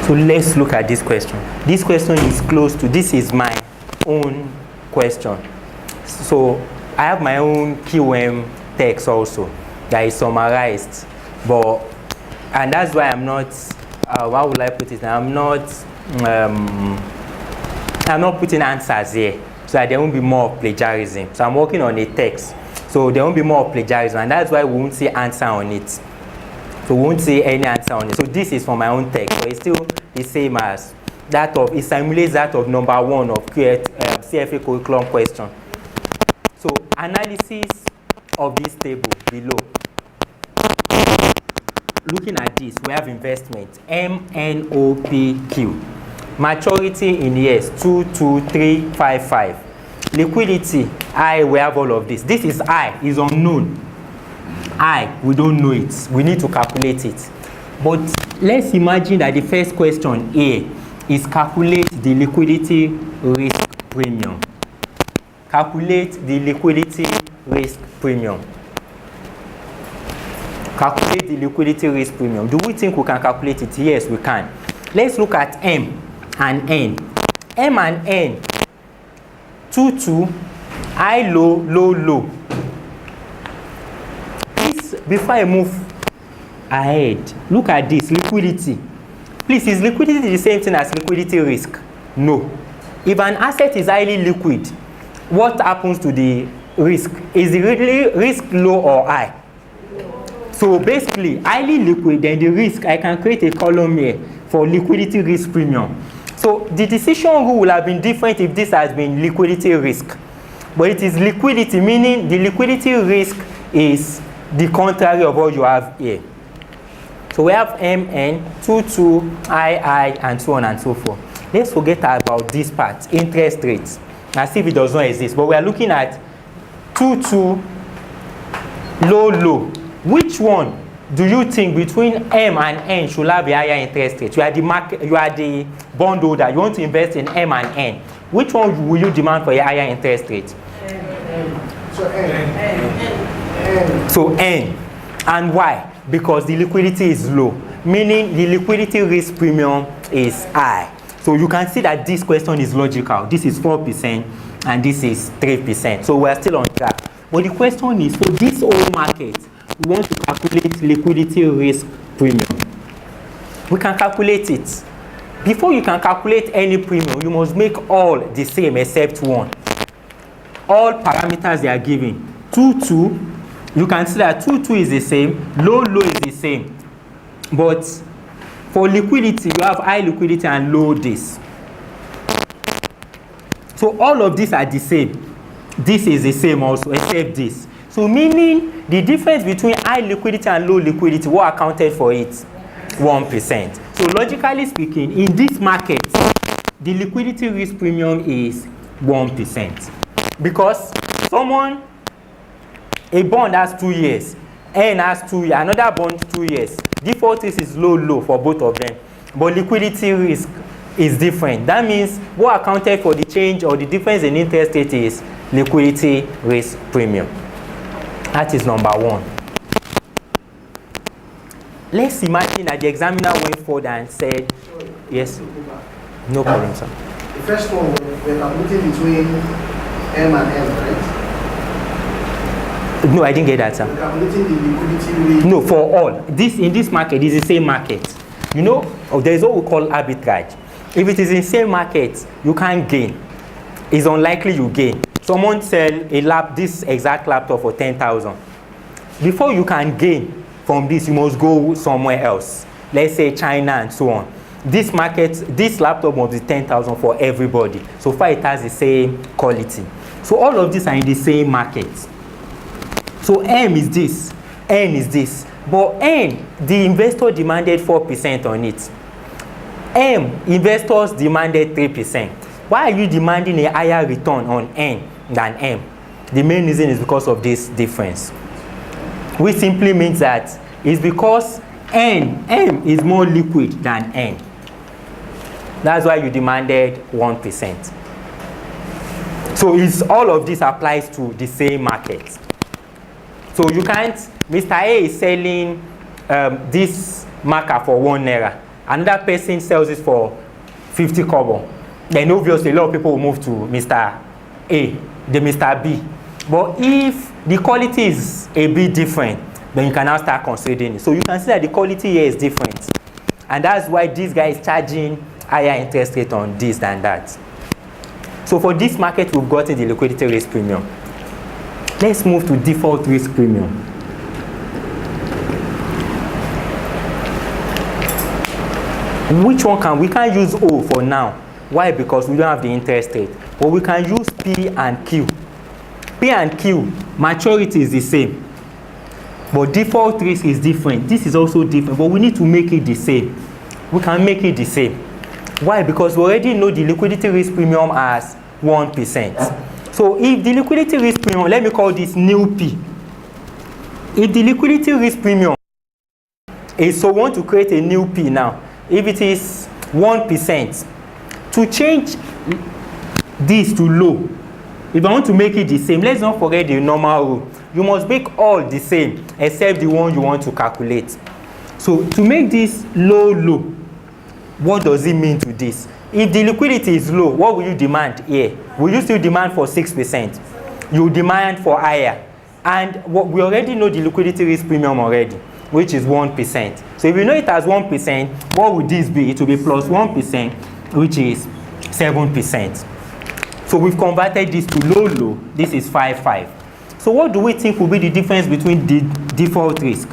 So let's look at this question. This question is close to, this is my own question. So I have my own QM text also that is summarized, and that's why I'm not, how would I put it? I'm not putting answers here, so that there won't be more plagiarism. So I'm working on a text, so there won't be more plagiarism, and that's why we won't see answer on it. So we won't see any answer on it. So this is from my own text, but it's still the same as that of, it simulates that of number 1 of CFA curriculum question. So analysis of this table below. Looking at this, we have investment, MNOPQ. Maturity in years, 2, 2, 3, 5, 5. Liquidity, I, we have all of this. This is I, is unknown. I, we don't know it. We need to calculate it. But let's imagine that the first question A is calculate the liquidity risk premium. Calculate the liquidity risk premium. Calculate the liquidity risk premium. Do we think we can calculate it? Yes, we can. Let's look at M and N. M and N, 2, 2, high, low, low, low. Before I move ahead, look at this, liquidity. Please, is liquidity the same thing as liquidity risk? No. If an asset is highly liquid, what happens to the risk? Is the risk low or high? So basically, highly liquid, then the risk, I can create a column here for liquidity risk premium. So the decision rule will have been different if this has been liquidity risk. But it is liquidity, meaning the liquidity risk is the contrary of what you have here. So we have MN, 2, 2, II, and so on and so forth. Let's forget about this part, interest rates, as if it does not exist. But we are looking at 2, 2, low, low. Which one do you think between M and N should have a higher interest rate? You are the bond holder. You want to invest in M and N. Which one will you demand for a higher interest rate? So N. So N. And why? Because the liquidity is low, meaning the liquidity risk premium is high. So you can see that this question is logical. This is 4% and this is 3%. So we're still on track. But the question is, for this whole market, we want to calculate liquidity risk premium. We can calculate it. Before you can calculate any premium, you must make all the same except one. All parameters they are given. 2, 2, you can see that 2, 2 is the same, low, low is the same. But for liquidity, you have high liquidity and low this. So all of these are the same. This is the same also, except this. So meaning the difference between high liquidity and low liquidity, what accounted for it? 1%. So logically speaking, in this market, the liquidity risk premium is 1%. Because a bond has 2 years, N has 2 years, another bond 2 years. Default risk is low, low for both of them. But liquidity risk is different. That means what accounted for the change or the difference in interest rate is liquidity risk premium. That is number 1. Let's imagine that the examiner went forward and said, Sorry, yes, no problem, sir. The first one, we're calculating between M and N, right? No, I didn't get that, sir. We're calculating the liquidity rate. No, for all. This in this market is the same market. You know, there is what we call arbitrage. If it is in the same market, you can't gain. It's unlikely you gain. Someone sell this exact laptop for 10,000. Before you can gain from this, you must go somewhere else. Let's say China and so on. This market, this laptop must be 10,000 for everybody. So far it has the same quality. So all of these are in the same market. So M is this, N is this. But N, the investor demanded 4% on it. M, investors demanded 3%. Why are you demanding a higher return on N than M? The main reason is because of this difference. Which simply means that it's because M is more liquid than N. That's why you demanded 1%. So it's all of this applies to the same market. So you can't, Mr. A is selling this marker for 1 naira. Another person sells it for 50 kobo. Then obviously a lot of people will move to Mr. A, the Mr. B. But if the quality is a bit different, then you can now start considering it. So you can see that the quality here is different. And that's why this guy is charging higher interest rate on this than that. So for this market, we've gotten the liquidity risk premium. Let's move to default risk premium. Which one we can't use O for now. Why? Because we don't have the interest rate. But we can use P and Q. P and Q, maturity is the same. But default risk is different. This is also different, but we need to make it the same. We can make it the same. Why? Because we already know the liquidity risk premium as 1%. So if the liquidity risk premium, let me call this new P. If the liquidity risk premium is, so we want to create a new P now. If it is 1%, to change this to low, if I want to make it the same, let's not forget the normal rule. You must make all the same except the one you want to calculate. So to make this low, low, what does it mean to this? If the liquidity is low, what will you demand here? Will you still demand for 6%? You demand for higher. And what we already know the liquidity risk premium already, which is 1%. So if you know it as 1%, what would this be? It will be plus 1%, which is 7%. So we've converted this to low, low. This is 5, 5. So what do we think will be the difference between the default risk?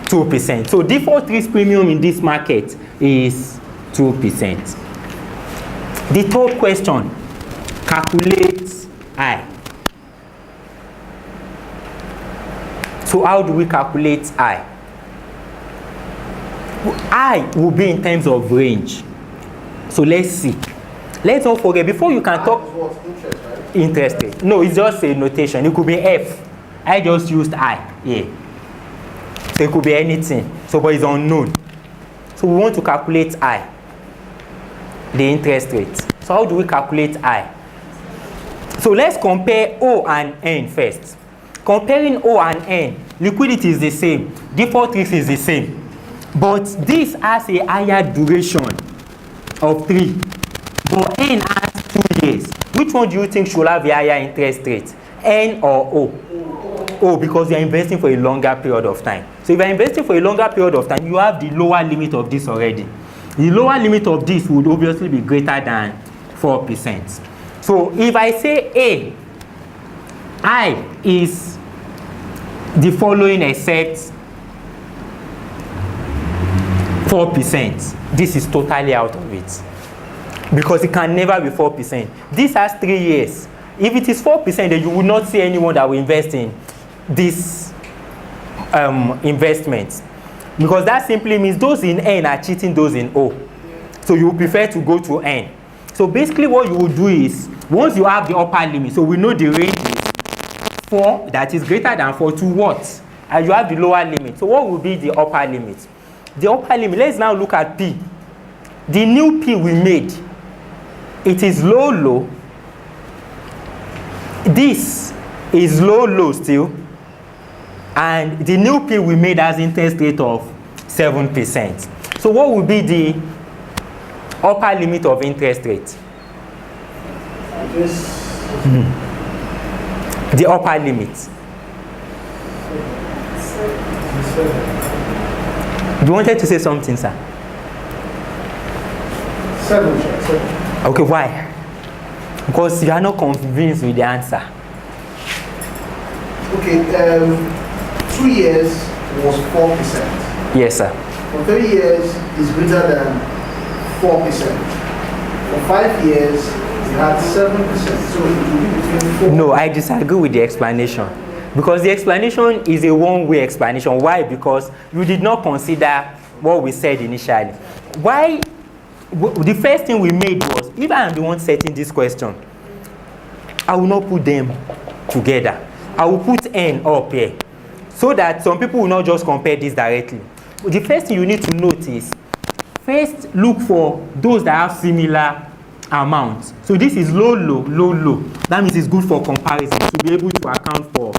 2%. So default risk premium in this market is 2%. The third question, calculate I. So how do we calculate I? I will be in terms of range. So let's see. Let's not forget, before you can talk Interest, right? interest rate. No, it's just a notation. It could be F. I just used I here. So it could be anything. So but it's unknown. So we want to calculate I, the interest rate. So how do we calculate I? So let's compare O and N first. Comparing O and N, liquidity is the same, default risk is the same. But this has a higher duration of 3. But N has 2 years. Which one do you think should have a higher interest rate? N or O? Why? Oh, because you are investing for a longer period of time. So if you are investing for a longer period of time, you have the lower limit of this already. The lower limit of this would obviously be greater than 4%. So if I say I is the following except 4%, this is totally out of it. Because it can never be 4%. This has 3 years. If it is 4%, then you will not see anyone that will invest in this investment. Because that simply means those in N are cheating those in O. So you prefer to go to N. So basically what you will do is, once you have the upper limit, so we know the range is 4, that is greater than 4 to what? And you have the lower limit. So what will be the upper limit? The upper limit, let's now look at P. The new P we made, it is low, low. This is low, low still. And the new P we made has interest rate of 7%. So what will be the upper limit of interest rate? The upper limit. You wanted to say something, sir? 7. Okay, why? Because you are not convinced with the answer. Okay, 2 years was 4%. Yes, sir. For 3 years is greater than 4%. For 5 years, you had 7%. So it will be between 4. No, I disagree with the explanation. Because the explanation is a one-way explanation. Why? Because you did not consider what we said initially. Why? The first thing we made was, if I am the one setting this question, I will not put them together. I will put N up here, so that some people will not just compare this directly. The first thing you need to note is, first look for those that have similar amounts. So this is low, low, low, low. That means it's good for comparison, to be able to account for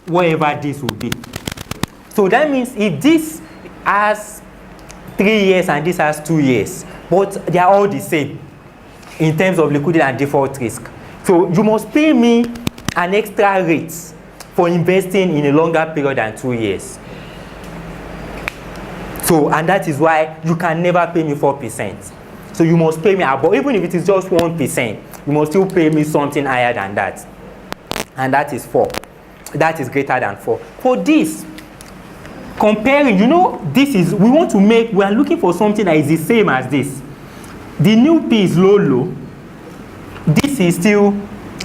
whatever this will be. So that means if this has 3 years and this has 2 years, but they are all the same in terms of liquidity and default risk. So you must pay me an extra rate for investing in a longer period than 2 years. So, and that is why you can never pay me 4%. So you must pay me above, even if it is just 1%, you must still pay me something higher than that. And that is 4. That is greater than 4. For this, comparing, you know, this is, we are looking for something that is the same as this. The new P is low, low. This is still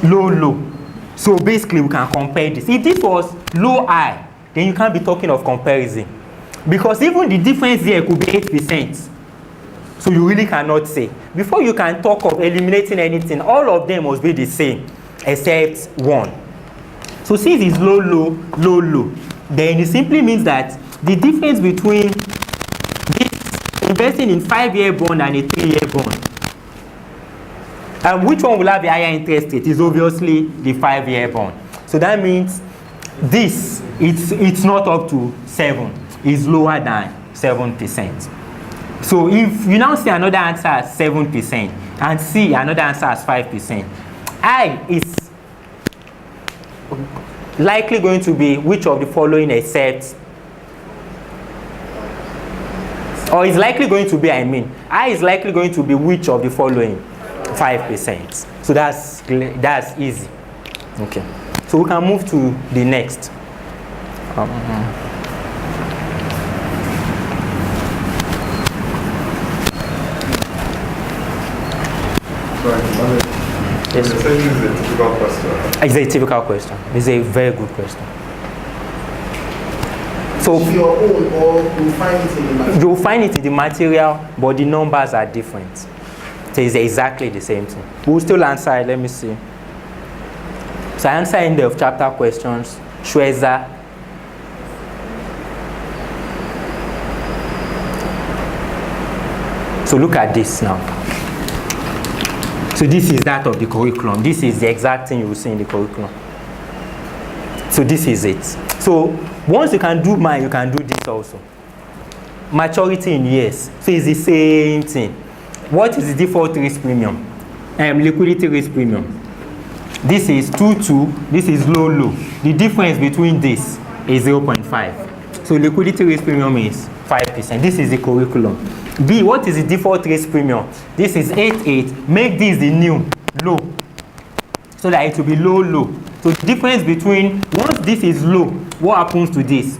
low, low. So basically we can compare this. If this was low, high, then you can't be talking of comparison. Because even the difference here could be 8%. So you really cannot say. Before you can talk of eliminating anything, all of them must be the same, except one. So since it's low, low, low, low, then it simply means that the difference between this investing in 5-year bond and a 3-year bond, which one will have a higher interest rate is obviously the 5-year bond. So that means this, it's not up to 7. It's lower than 7%. So if you now see another answer as 7% and see another answer as 5%, I is likely going to be which of the following except, or is likely going to be, I is likely going to be which of the following 5%. So that's easy. Okay. So we can move to the next. Yes. It's a typical question. It's a typical question. It's a very good question. So It's your own, or you'll find it in the material? you'll find it in the material, but the numbers are different. So it's exactly the same thing. We'll still answer it. Let me see. So I answer in the chapter questions. Schweizer. So look at this now. So this is that of the curriculum. This is the exact thing you will see in the curriculum. So this is it. So once you can do mine, you can do this also. Maturity in years. So it's the same thing. What is the default risk premium? Liquidity risk premium. This is 2.2. This is low, low. The difference between this is 0.5. So liquidity risk premium is 5%. This is the curriculum. B, what is the default risk premium? This is 8.8. Make this the new low, so that it will be low, low. So the difference between, once this is low, what happens to this?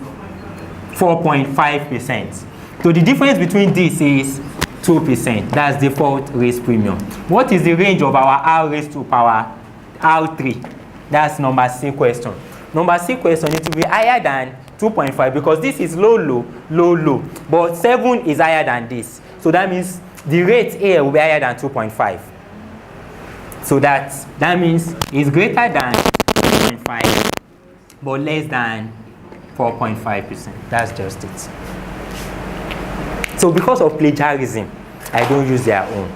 4.5%. So the difference between this is 2%. That's default risk premium. What is the range of our R raised to power R3? That's number C question. Number C question needs to be higher than 2.5 because this is low, low, low, low. But 7 is higher than this. So that means the rate here will be higher than 2.5. So that means it's greater than 2.5 but less than 4.5%. That's just it. So because of plagiarism, I don't use their own,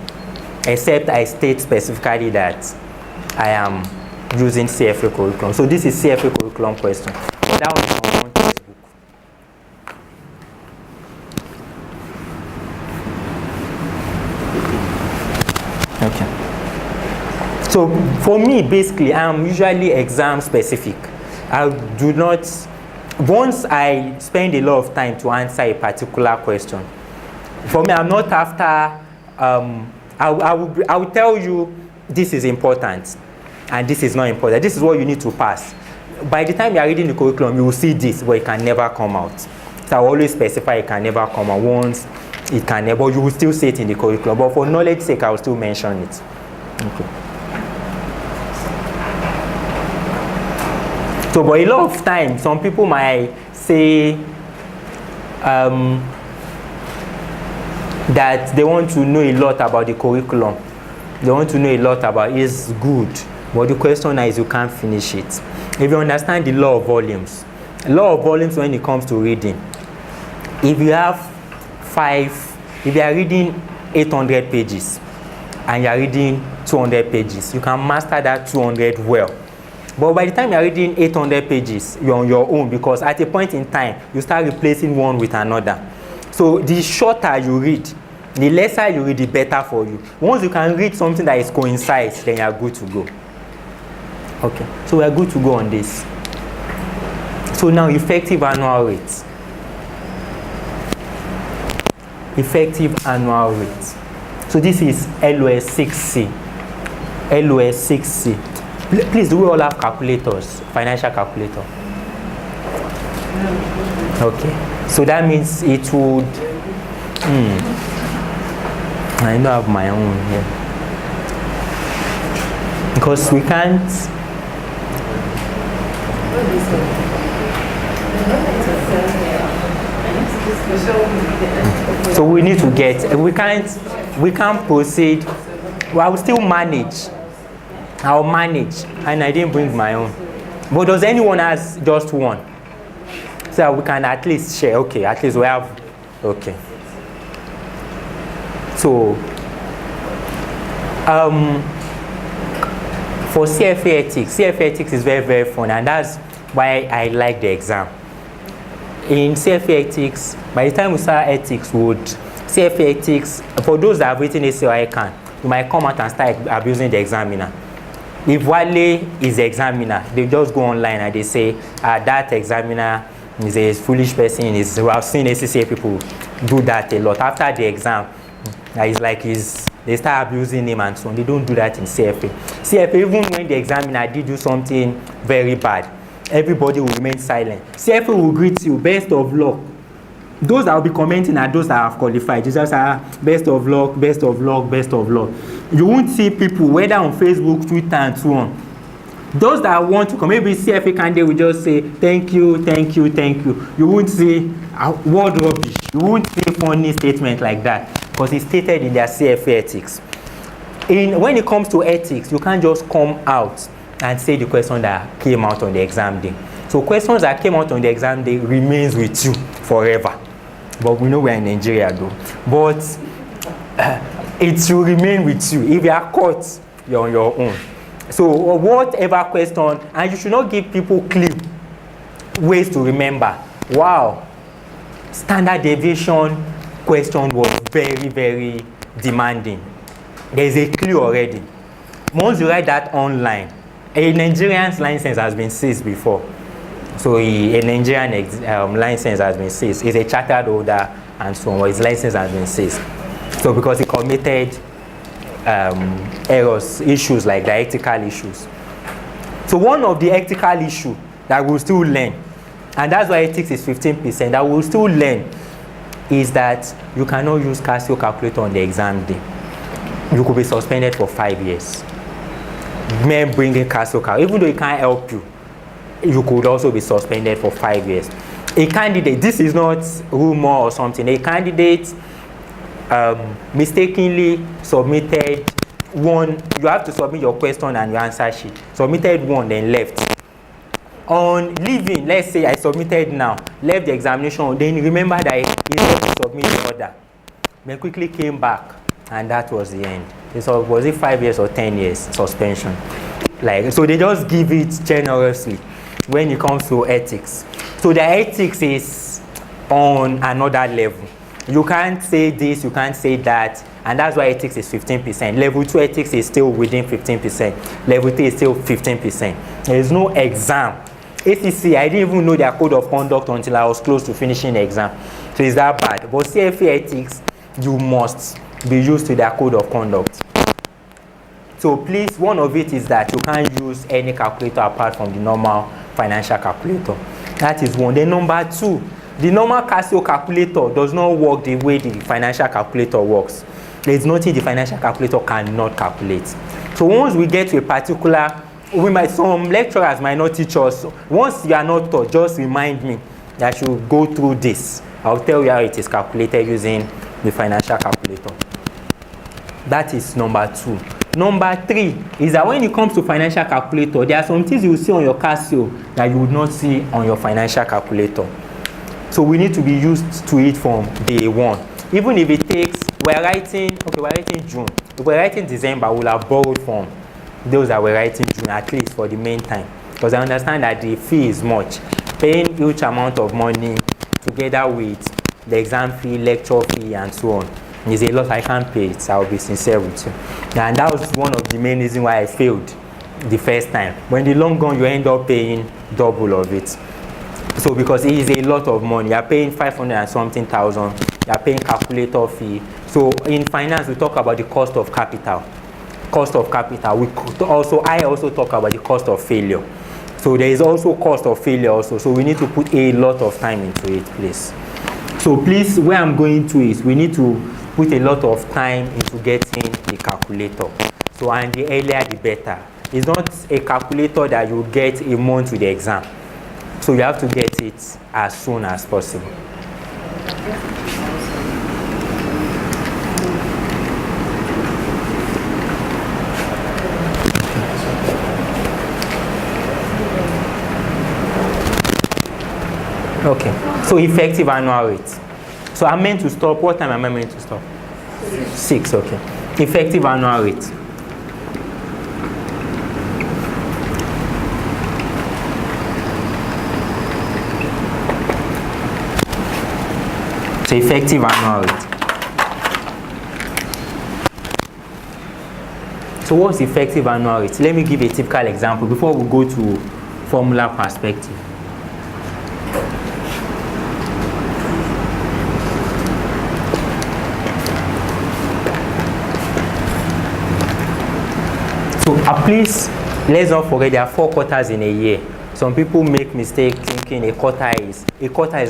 except I state specifically that I am using CFA curriculum. So this is CFA curriculum question. That one is from one textbook. Okay. So for me, basically, I am usually exam specific. I do not, once I spend a lot of time to answer a particular question, for me, I'm not after, I will tell you this is important and this is not important. This is what you need to pass. By the time you are reading the curriculum, you will see this, but it can never come out. So I always specify it can never come out. Once it can never, you will still see it in the curriculum. But for knowledge sake, I will still mention it. Okay. So, but a lot of times, some people might say, that they want to know a lot about the curriculum. They want to know a lot about it. It's good, but the question is you can't finish it. If you understand the law of volumes when it comes to reading, if you have if you are reading 800 pages and you are reading 200 pages, you can master that 200 well. But by the time you are reading 800 pages, you're on your own because at a point in time, you start replacing one with another. So the shorter you read, the lesser you read, the better for you. Once you can read something that is coincides, then you are good to go. Okay, so we are good to go on this. So now effective annual rate. Effective annual rate. So this is LOS 6C. LOS 6C. Please, do we all have calculators, financial calculator? Okay, so that means it would, I don't have my own here. Because we can't, so we need to get, we can't proceed. Well, I will still manage. I'll manage, and I didn't bring my own. But does anyone has just one? So we can at least share. Okay, at least we have. Okay. So, for CFA ethics is very, very fun, and that's why I like the exam. In CFA ethics, by the time we start ethics, CFA ethics, for those that have written ACOI, you might come out and start abusing the examiner. If Wale is the examiner, they just go online and they say, that examiner is a foolish person. I've seen ACCA people do that a lot. After the exam, it's like they start abusing him and so on. They don't do that in CFA. CFA, even when the examiner did do something very bad, everybody will remain silent. CFA will greet you, best of luck. Those that will be commenting are those that have qualified. It's just best of luck, best of luck, best of luck. You won't see people, whether on Facebook, Twitter, and so on. Those that want to come, maybe CFA candidate will just say, thank you, thank you, thank you. You won't see word rubbish. You won't see funny statement like that because it's stated in their CFA ethics. When it comes to ethics, you can't just come out and say the question that came out on the exam day. So questions that came out on the exam day remains with you forever. But we know we're in Nigeria though. But it will remain with you. If you are caught, you're on your own. So whatever question, and you should not give people clear ways to remember. Wow, standard deviation question was very, very demanding. There's a clue already. Once you write that online, a Nigerian's license has been seized before. So a Nigerian license has been seized. He's a chartered holder and so on. His license has been seized. So because he committed errors, issues like the ethical issues. So one of the ethical issues that we'll still learn, and that's why ethics is 15%, that we'll still learn, is that you cannot use Casio calculator on the exam day. You could be suspended for 5 years. Men bring a Casio calculator, even though it can't help you, you could also be suspended for 5 years. A candidate, this is not rumor or something, a candidate mistakenly submitted one, you have to submit your question and your answer sheet. Submitted one, then left. On leaving, let's say I submitted now, left the examination, then remember that he had to submit the order. Then quickly came back, and that was the end. So was it 5 years or 10 years suspension? Like, so they just give it generously when it comes to ethics. So the ethics is on another level. You can't say this, you can't say that, and that's why ethics is 15%. Level 2 ethics is still within 15%. Level 3 is still 15%. There is no exam. ACC, I didn't even know their code of conduct until I was close to finishing the exam. So it's that bad. But CFA ethics, you must be used to their code of conduct. So please, one of it is that you can't use any calculator apart from the normal financial calculator. That is one. Then number 2, the normal Casio calculator does not work the way the financial calculator works. There is nothing the financial calculator cannot calculate. So once we get to a particular, some lecturers might not teach us. Once you are not taught, just remind me that I should go through this. I'll tell you how it is calculated using the financial calculator. That is number 2. Number 3 is that when it comes to financial calculator, there are some things you will see on your Casio that you would not see on your financial calculator. So we need to be used to it from day one. Even if it takes, we're writing June. If we're writing December, we'll have borrowed from those that were writing June, at least for the main time. Because I understand that the fee is much. Paying huge amount of money together with the exam fee, lecture fee, and so on is a lot. I can't pay it. I'll be sincere with you. And that was one of the main reasons why I failed the first time. When in the long run, you end up paying double of it. So because it is a lot of money, you're paying 500 and something thousand, you're paying calculator fee. So in finance, we talk about the cost of capital. Cost of capital. I also talk about the cost of failure. So there is also cost of failure also. So we need to put a lot of time into it, please. So please, where I'm going to is we need to put a lot of time into getting the calculator. So and the earlier the better. It's not a calculator that you get a month with the exam. So you have to get it as soon as possible. Okay, so effective annual rate. So I'm meant to stop. What time am I meant to stop? 6, okay. Effective annual rate. So effective annual rate. So what's effective annual rate? Let me give a typical example before we go to formula perspective. So please, let's not forget there are 4 quarters in a year. Some people make mistake thinking a quarter is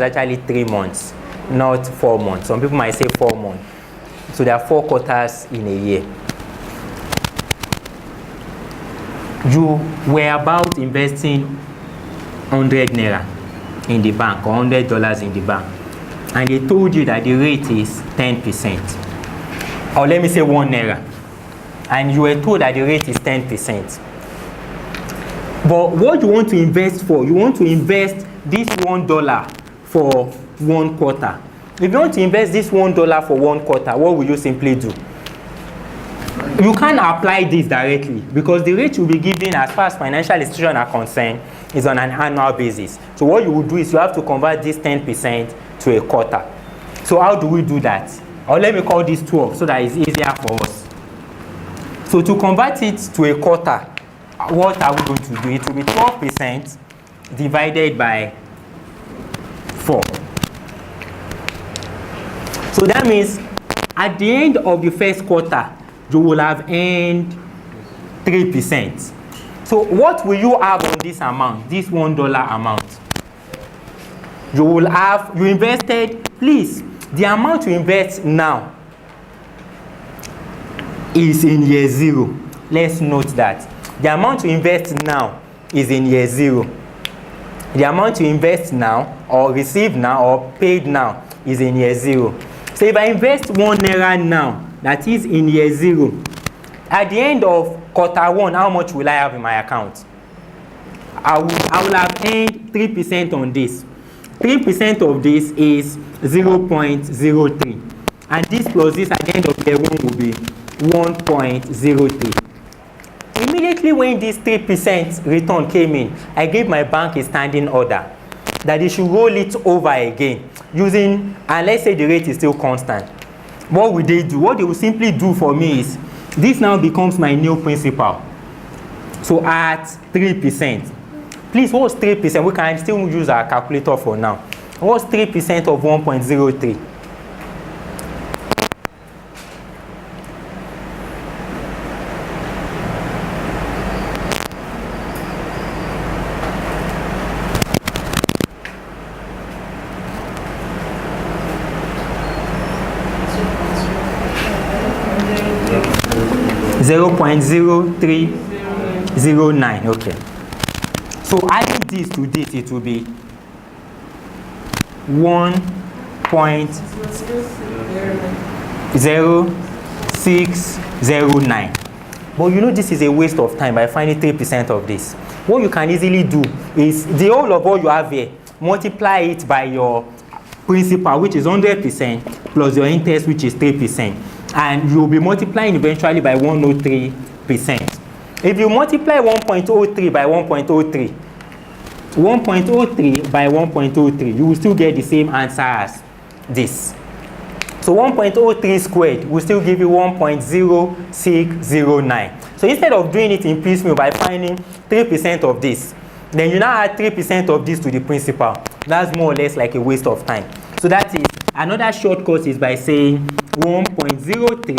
actually 3 months, not 4 months. Some people might say 4 months. So there are 4 quarters in a year. You were about investing 100 naira in the bank or $100 in the bank, and they told you that the rate is 10%, or let me say 1 naira, and you were told that the rate is 10%. But what you want to invest for, you want to invest this $1 for 1 quarter. If you want to invest this $1 for 1 quarter, what will you simply do? You can't apply this directly because the rate you'll be given as far as financial institutions are concerned is on an annual basis. So what you will do is you have to convert this 10% to a quarter. So how do we do that? Or let me call this 12 so that it's easier for us. So to convert it to a quarter, what are we going to do? It will be 12% divided by 4. So that means at the end of the first quarter, you will have earned 3%. So what will you have on this amount, this $1 amount? You will have, you invested, please, the amount you invest now is in year 0. Let's note that. The amount you invest now is in year 0. The amount you invest now, or receive now, or paid now, is in year 0. So if I invest ₦1 now, that is in year 0, at the end of quarter 1, how much will I have in my account? I will have earned 3% on this. 3% of this is 0.03. And this plus this at the end of year 1 will be 1.03. Immediately when this 3% return came in, I gave my bank a standing order that they should roll it over again using, and let's say the rate is still constant. What will they do? What they will simply do for me is, this now becomes my new principal. So at 3%, please, what's 3%? We can still use our calculator for now. What's 3% of 1.03? $0.0309. Okay. So adding this to this, it will be 1.0609. But you know this is a waste of time by finding 3% of this. What you can easily do is the whole of what you have here, multiply it by your principal, which is 100%, plus your interest, which is 3%. And you will be multiplying eventually by 103%. If you multiply 1.03 by 1.03, 1.03 by 1.03, you will still get the same answer as this. So 1.03 squared will still give you 1.0609. So instead of doing it in piecemeal by finding 3% of this, then you now add 3% of this to the principal. That's more or less like a waste of time. So that is another shortcut is by saying 1.03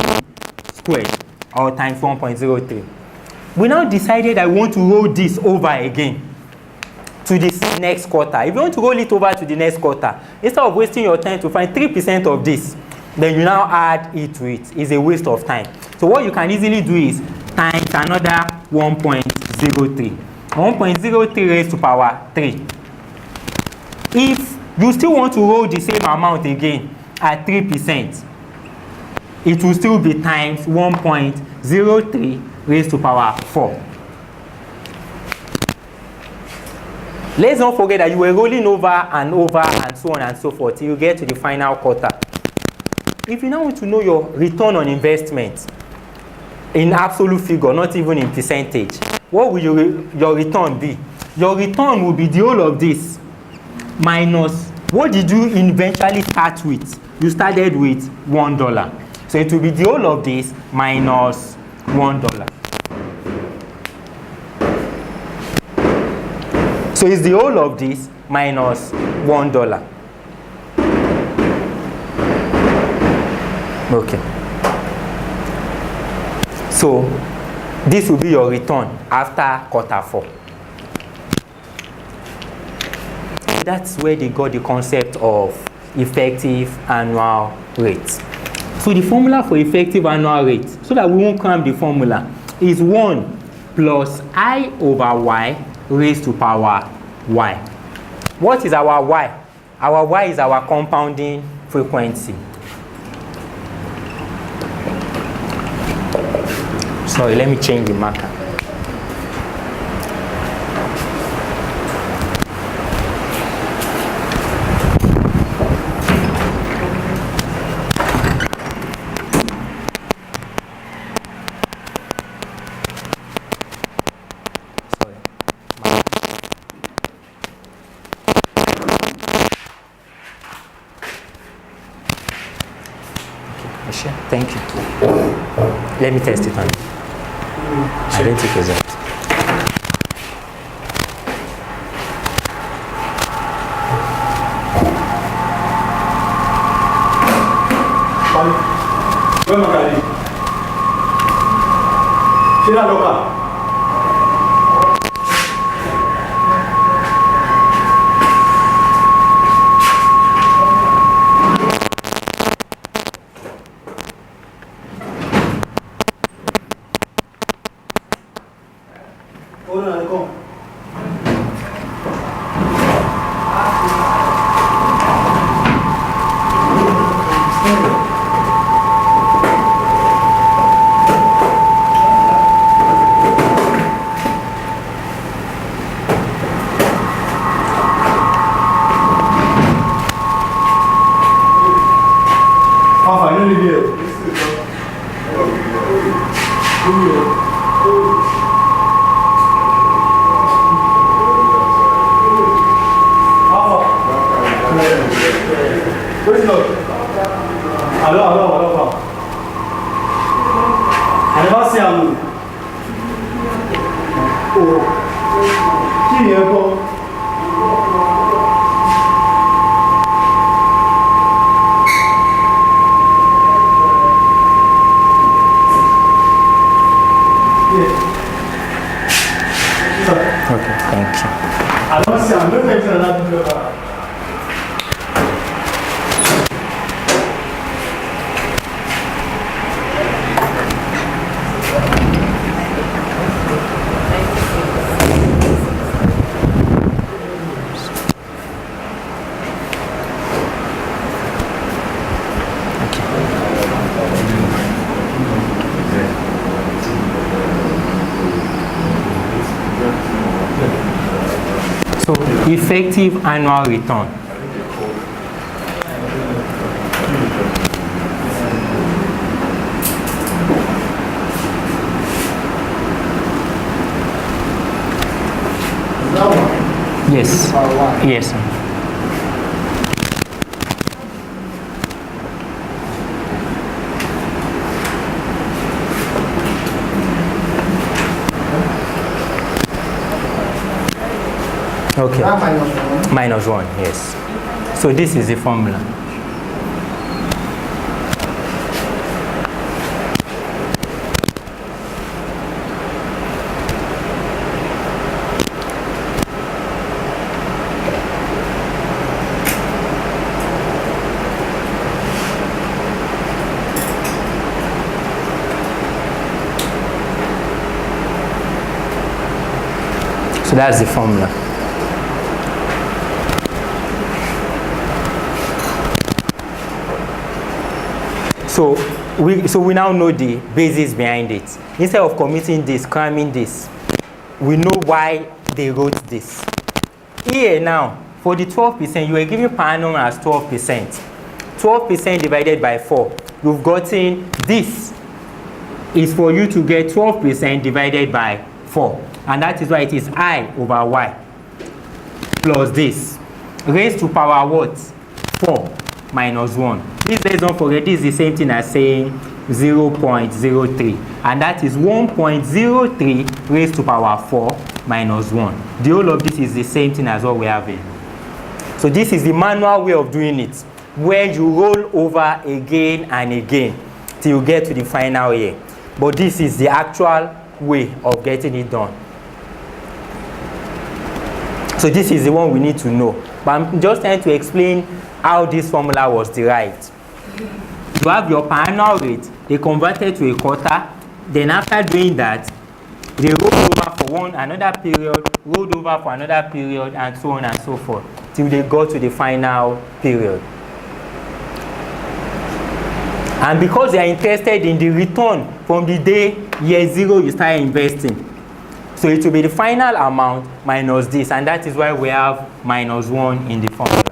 squared or times 1.03. We now decided I want to roll this over again to this next quarter. If you want to roll it over to the next quarter, instead of wasting your time to find 3% of this, then you now add it to it. It's a waste of time. So what you can easily do is times another 1.03. 1.03 raised to power 3. If you still want to roll the same amount again at 3%, it will still be times 1.03 raised to power 4. Let's not forget that you were rolling over and so on and so forth till you get to the final quarter. If you now want to know your return on investment in absolute figure, not even in percentage, what will your return be? Your return will be the whole of this minus what did you eventually start with? You started with $1. So it will be the whole of this minus $1. So it's the whole of this minus $1. Okay. So this will be your return after quarter 4. That's where they got the concept of effective annual rate. So the formula for effective annual rate, so that we won't cram the formula, is 1 plus I over y raised to power y. What is our y? Our y is our compounding frequency. Sorry, let me change the marker. Thank you. Let me test it on you. I didn't take result. Okay, thank you. So, effective annual return. Yes. Yes, sir. Okay. Minus 1, yes. So this is the formula. So that's the formula. So we now know the basis behind it. Instead of committing this, cramming this, we know why they wrote this. Here now, for the 12%, you were given per annum as 12%. 12% divided by 4. You've gotten this is for you to get 12% divided by 4. And that is why it is I over Y plus this. Raised to power what? 4 minus 1. Please let's don't forget this is the same thing as saying 0.03. And that is 1.03 raised to power 4 minus 1. The whole of this is the same thing as what we have here. So this is the manual way of doing it, where you roll over again and again till you get to the final year. But this is the actual way of getting it done. So this is the one we need to know. But I'm just trying to explain how this formula was derived. You have your per annual rate, they converted to a quarter, then after doing that, they rolled over for another period, rolled over for another period, and so on and so forth, till they got to the final period. And because they are interested in the return from the day year 0 you start investing, so it will be the final amount minus this, and that is why we have minus 1 in the formula.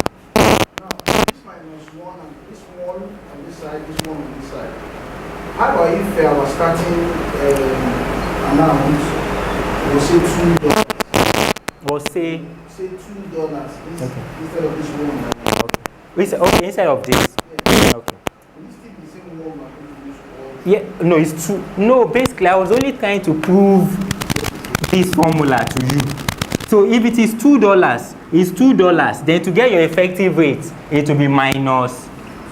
How about if our starting amount was say $2? Or say $2 okay. Instead of this one. Okay, instead of this. Yeah. Okay. Will it still be the same one? Yeah, no, it's two. No, basically, I was only trying to prove this formula to you. So if it is $2, it's $2. Then to get your effective rate, it will be minus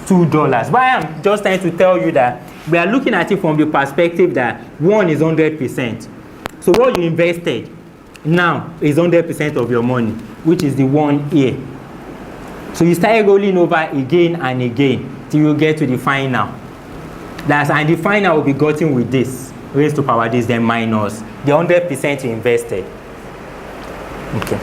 $2. But I am just trying to tell you that we are looking at it from the perspective that 1 is 100%. So what you invested now is 100% of your money, which is the 1 here. So you start rolling over again and again till you get to the final. And the final will be gotten with this, raised to power this, then minus the 100% you invested. Okay.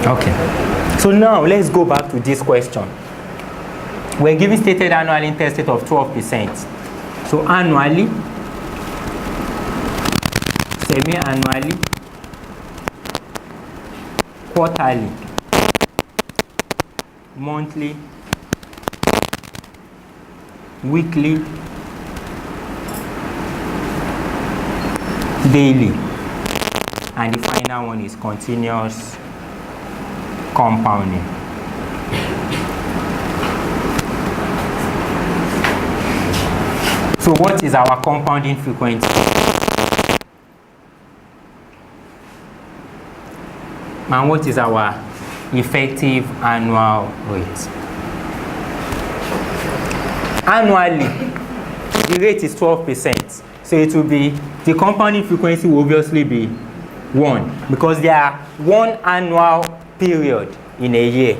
Okay. So now let's go back to this question. We're given stated annual interest rate of 12%. So annually, semi-annually, quarterly, monthly, weekly, daily, and the final one is continuous compounding. So what is our compounding frequency? And what is our effective annual rate? Annually, the rate is 12%. So it will be, the compounding frequency will obviously be 1 because there are 1 annual period in a year.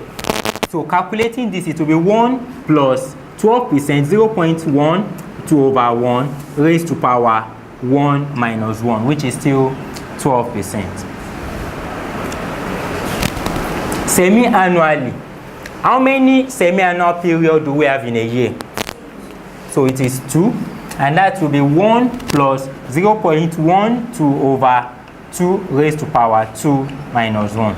So calculating this, it will be 1 plus 12%, 0.1 2 over 1 raised to power 1 minus 1, which is still 12%. Semi-annually, how many semi-annual periods do we have in a year? So it is 2, and that will be 1 plus 0.12 over 2 raised to power 2 minus 1.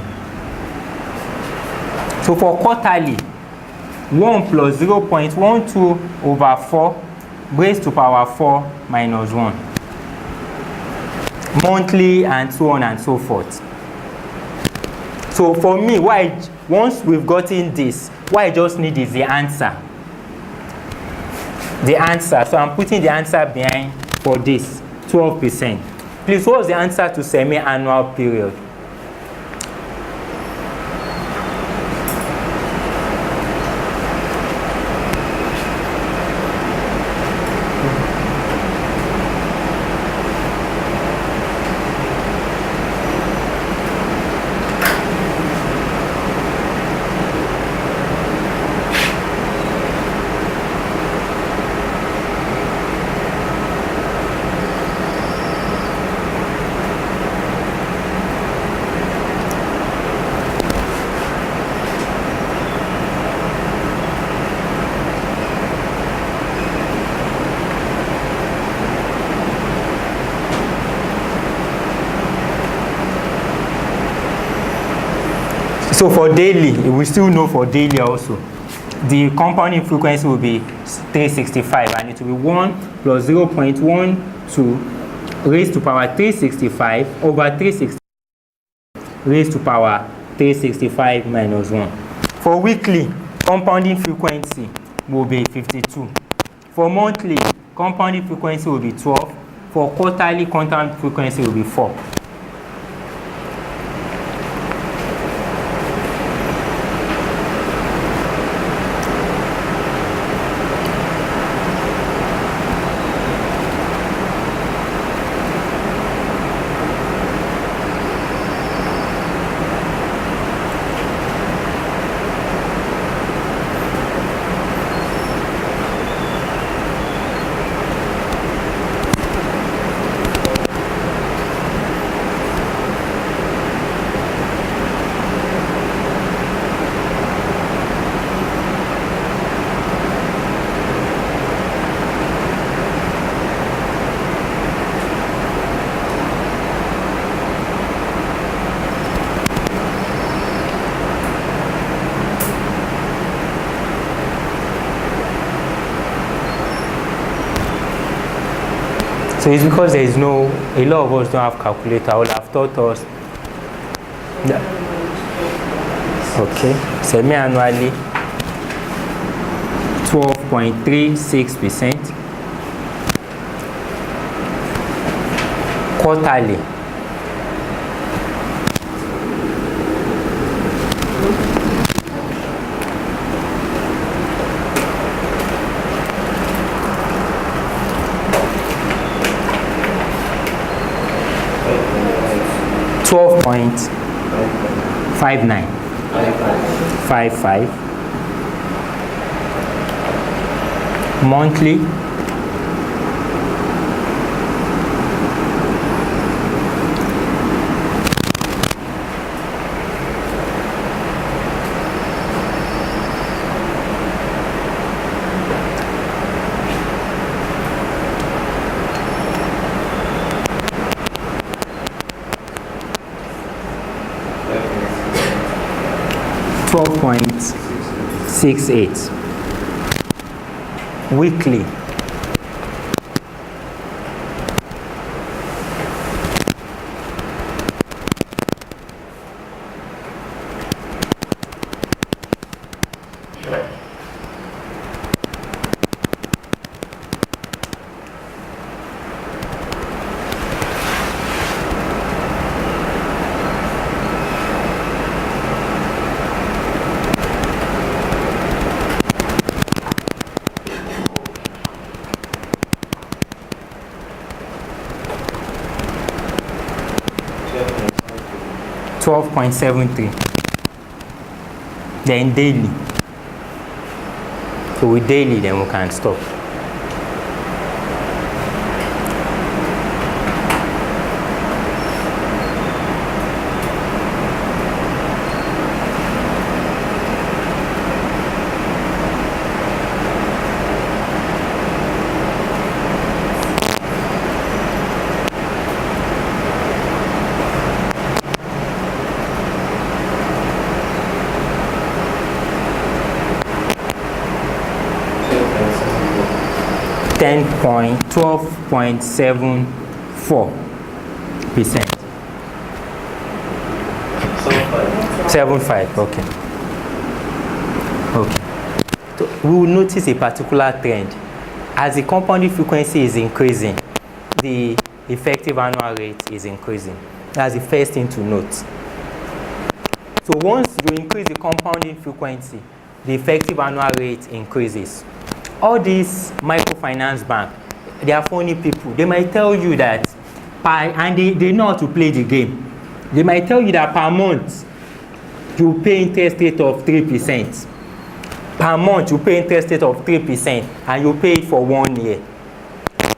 So for quarterly, 1 plus 0.12 over 4 raised to power 4 minus 1. Monthly, and so on and so forth. So for me, once we've gotten this, what I just need is the answer. The answer. So I'm putting the answer behind for this, 12%. Please, what's the answer to semi-annual period? So for daily, we still know for daily also, the compounding frequency will be 365, and it will be 1 plus 0.12 raised to power 365 over 365 raised to power 365 minus 1. For weekly, compounding frequency will be 52. For monthly, compounding frequency will be 12. For quarterly, compounding frequency will be 4. So it's because there is no, a lot of us don't have calculator. I would have taught us that. Okay, semi-annually 12.36%. Quarterly 12.59. 55. Monthly 12.68. Weekly 12.73. Then daily. So with daily, then we can stop. %12.74%. 75, okay. Okay. So we will notice a particular trend. As the compounding frequency is increasing, the effective annual rate is increasing. That's the first thing to note. So once you increase the compounding frequency, the effective annual rate increases. All these microfinance banks, they are funny people. They might tell you that, and they know how to play the game. They might tell you that per month, you pay interest rate of 3%. Per month, you pay interest rate of 3%, and you pay it for 1 year.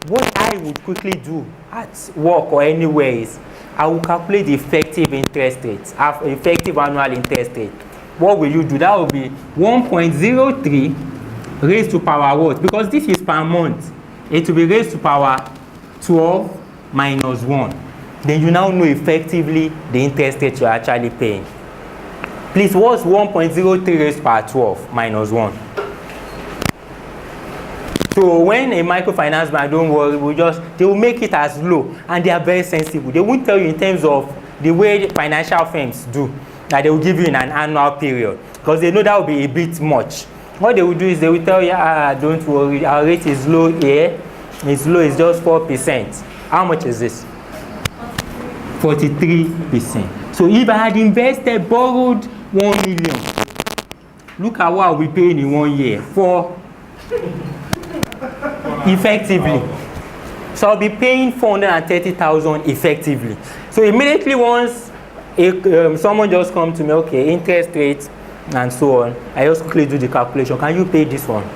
What I would quickly do at work or anywhere is, I will calculate the effective interest rate, effective annual interest rate. What will you do? That will be 1.03 raised to power what? Because this is per month. It will be raised to power 12 minus 1. Then you now know effectively the interest rate you're actually paying. Please, what's 1.03 raised per 12 minus 1? So when a microfinance bank, don't worry, they will make it as low, and they are very sensible. They won't tell you in terms of the way financial firms do, that they will give you in an annual period, because they know that will be a bit much. What they will do is they will tell you, don't worry, our rate is low here. It's low, it's just 4%. How much is this? 43%. So if I had invested, borrowed 1 million, look at what we paying in 1 year for effectively. So I'll be paying 430,000 effectively. So immediately once someone just comes to me, okay, interest rates and so on, I just quickly do the calculation. Can you pay this one?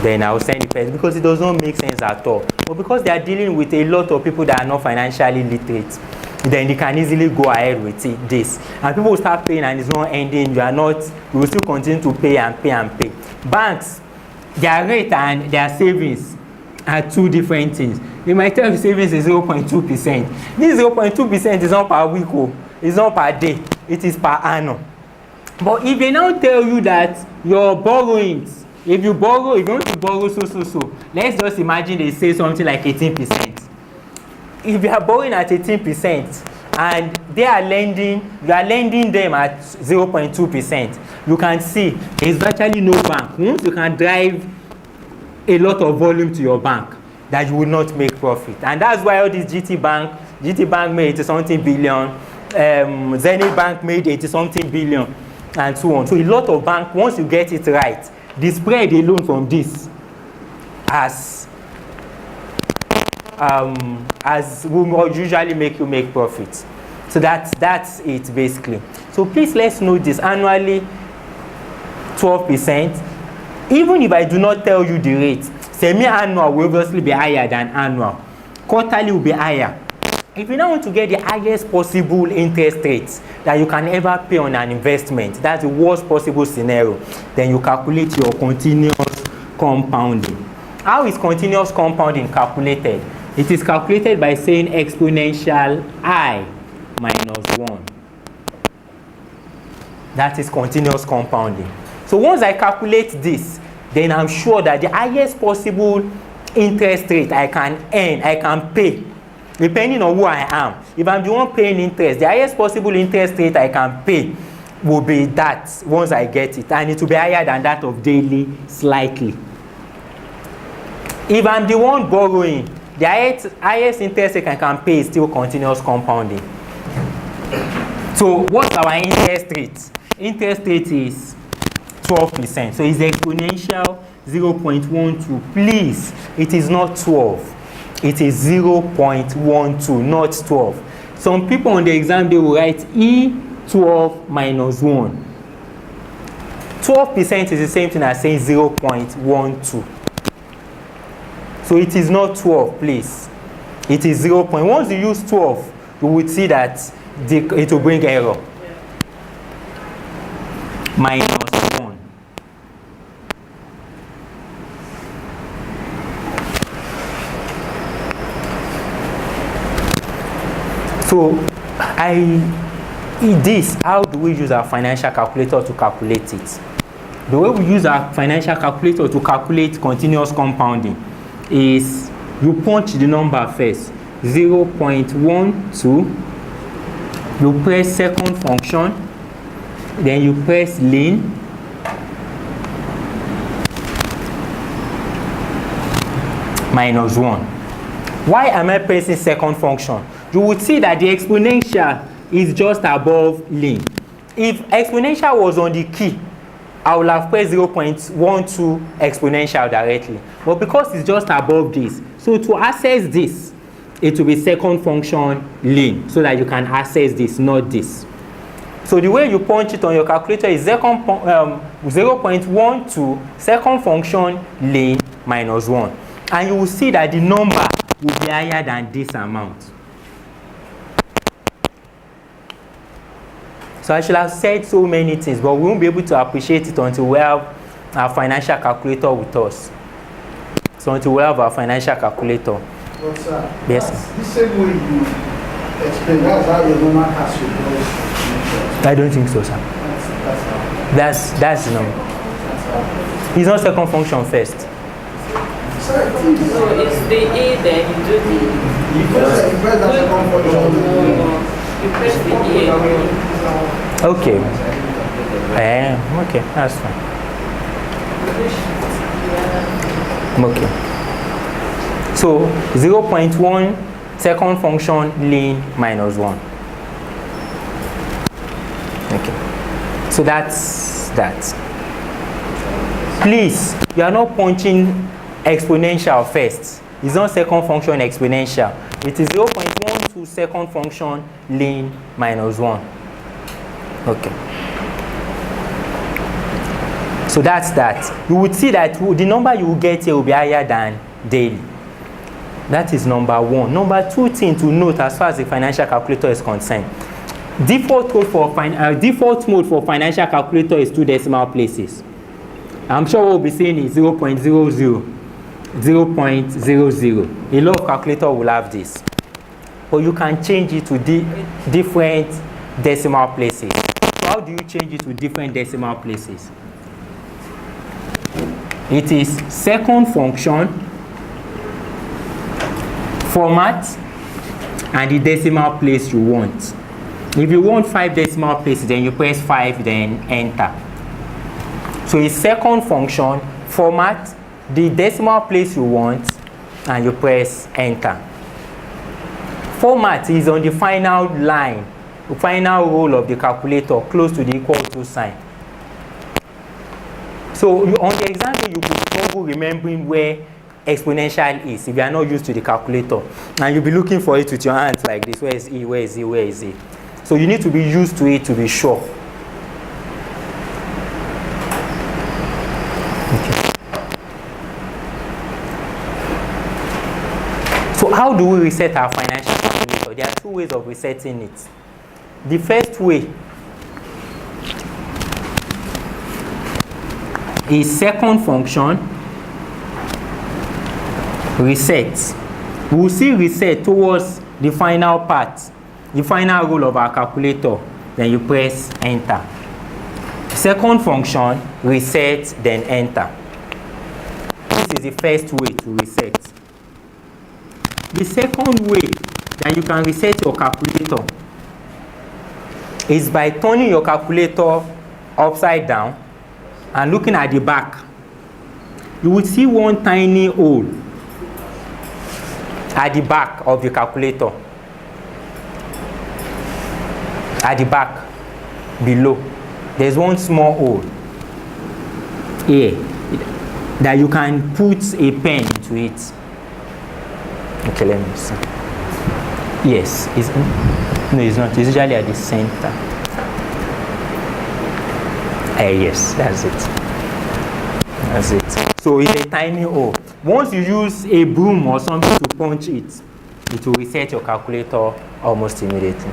Then I'll send the person, because it does not make sense at all. But because they are dealing with a lot of people that are not financially literate, then they can easily go ahead with this. And people will start paying and it's not ending. You will still continue to pay and pay and pay. Banks, their rate and their savings are two different things. They might tell you savings is 0.2%. This 0.2% is not per week, it's not per day, it is per annum. But if they now tell you that your borrowings, if you want to borrow so, let's just imagine they say something like 18%. If you are borrowing at 18% and you are lending them at 0.2%. You can see there's virtually no bank. Once you can drive a lot of volume to your bank, that you will not make profit. And that's why all these GT Bank made 80-something billion, Zenith Bank made 80-something billion, and so on. So a lot of banks, once you get it right, the spread alone from this will usually make you make profit. So that's it basically. So please let's note this: annually 12%. Even if I do not tell you the rate, semi-annual will obviously be higher than annual. Quarterly will be higher. If you now want to get the highest possible interest rates that you can ever pay on an investment, that's the worst possible scenario, then you calculate your continuous compounding. How is continuous compounding calculated? It is calculated by saying exponential I minus 1. That is continuous compounding. So once I calculate this, then I'm sure that the highest possible interest rate I can earn, I can pay, depending on who I am. If I'm the one paying interest, the highest possible interest rate I can pay will be that once I get it, and it will be higher than that of daily slightly. If I'm the one borrowing, the highest interest rate I can pay is still continuous compounding. So what's our interest rate? Interest rate is 12%. So it's exponential 0.12. Please, it is not 12. It is 0.12, not 12. Some people on the exam, they will write E12 minus 1. 12% is the same thing as saying 0.12. So it is not 12, please. It is 0. Once you use 12, you will see that it will bring error. Minus 1. So how do we use our financial calculator to calculate it? The way we use our financial calculator to calculate continuous compounding is you punch the number first, 0.12, you press second function, then you press lane, minus 1. Why am I pressing second function? You would see that the exponential is just above lane. If exponential was on the key, I will have pressed 0.12 exponential directly. But because it's just above this, so to access this, it will be second function lane, so that you can access this, not this. So the way you punch it on your calculator is 0.12 second function lane minus 1. And you will see that the number will be higher than this amount. So I should have said so many things, but we won't be able to appreciate it until we have our financial calculator with us. So until we have our financial calculator. But sir, yes. The same way you explain, that's how your normal cash flow goes. I don't think so, sir. That's the number. It's not second function first. So it's the A, then you do the... You press that second function. You press the E. Okay. Okay, that's fine. Okay. So 0.1 second function lane minus 1. Okay. So that's that. Please, you are not punching exponential first. It's not second function exponential. It is 0.12 second function lane minus 1. Okay. So that's that. You would see that the number you will get here will be higher than daily. That is number 1. Number 2 thing to note as far as the financial calculator is concerned. Default mode for financial calculator is 2 decimal places. I'm sure what we'll be saying is 0.00, 0.00. A lot of calculator will have this. But you can change it to different decimal places. So how do you change it to different decimal places? It is second function, format, and the decimal place you want. If you want 5 decimal places, then you press 5, then enter. So a second function, format the decimal place you want, and you press enter. Format is on the final line, the final row of the calculator, close to the equal to sign. So on the example, you could struggle remembering where exponential is if you are not used to the calculator, and you'll be looking for it with your hands like this. Where is E? Where is E? Where is E? So you need to be used to it to be sure. Okay. So how do we reset our financial calculator? There are 2 ways of resetting it. The first way is second function, reset. We will see reset towards the final part, the final row of our calculator, then you press enter. Second function, reset, then enter. This is the first way to reset. The second way that you can reset your calculator is by turning your calculator upside down and looking at the back. You will see one tiny hole at the back of the calculator. At the back, below, there's one small hole here that you can put a pen into it. Okay, let me see. Yes, no, it's not. It's usually at the center. Yes, that's it. That's it. So it's a tiny hole. Once you use a broom or something to punch it, it will reset your calculator almost immediately.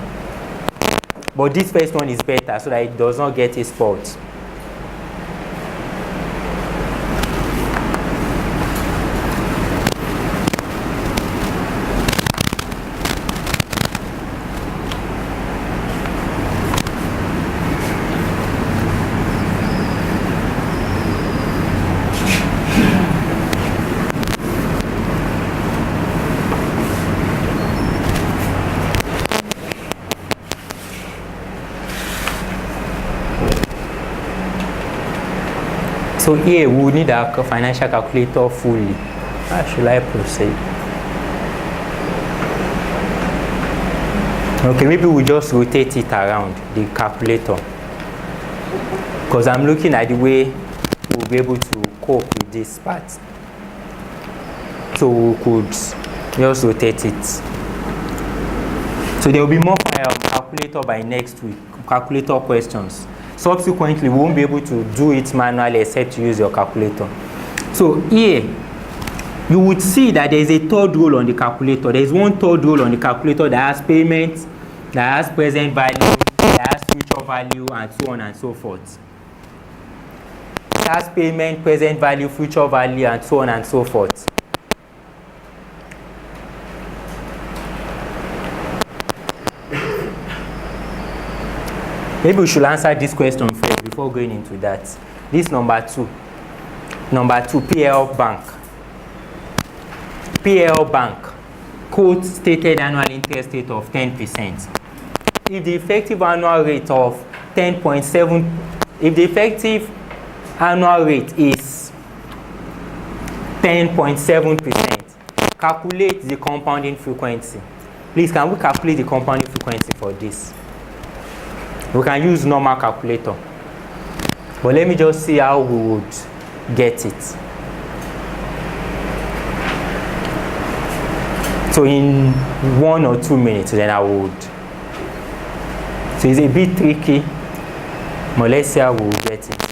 But this first one is better so that it does not get a spot. So here we will need our financial calculator fully. How should I proceed? Okay, maybe we just rotate it around the calculator, because I'm looking at the way we'll be able to cope with this part. So we could just rotate it. So there will be more calculator by next week, calculator questions. Subsequently, we won't be able to do it manually except to use your calculator. So here, you would see that there is a third row on the calculator. There is one third row on the calculator that has payments, that has present value, that has future value, and so on and so forth. It has payment, present value, future value, and so on and so forth. Maybe we should answer this question first before going into that. This number 2. Number 2, PL Bank. PL Bank quotes stated annual interest rate of 10%. If the effective annual rate of 10.7, if the effective annual rate is 10.7%, calculate the compounding frequency. Please, can we calculate the compounding frequency for this? We can use normal calculator, but let me just see how we would get it. So in 1 or 2 minutes, then I would. So it's a bit tricky, but let's see how we will get it.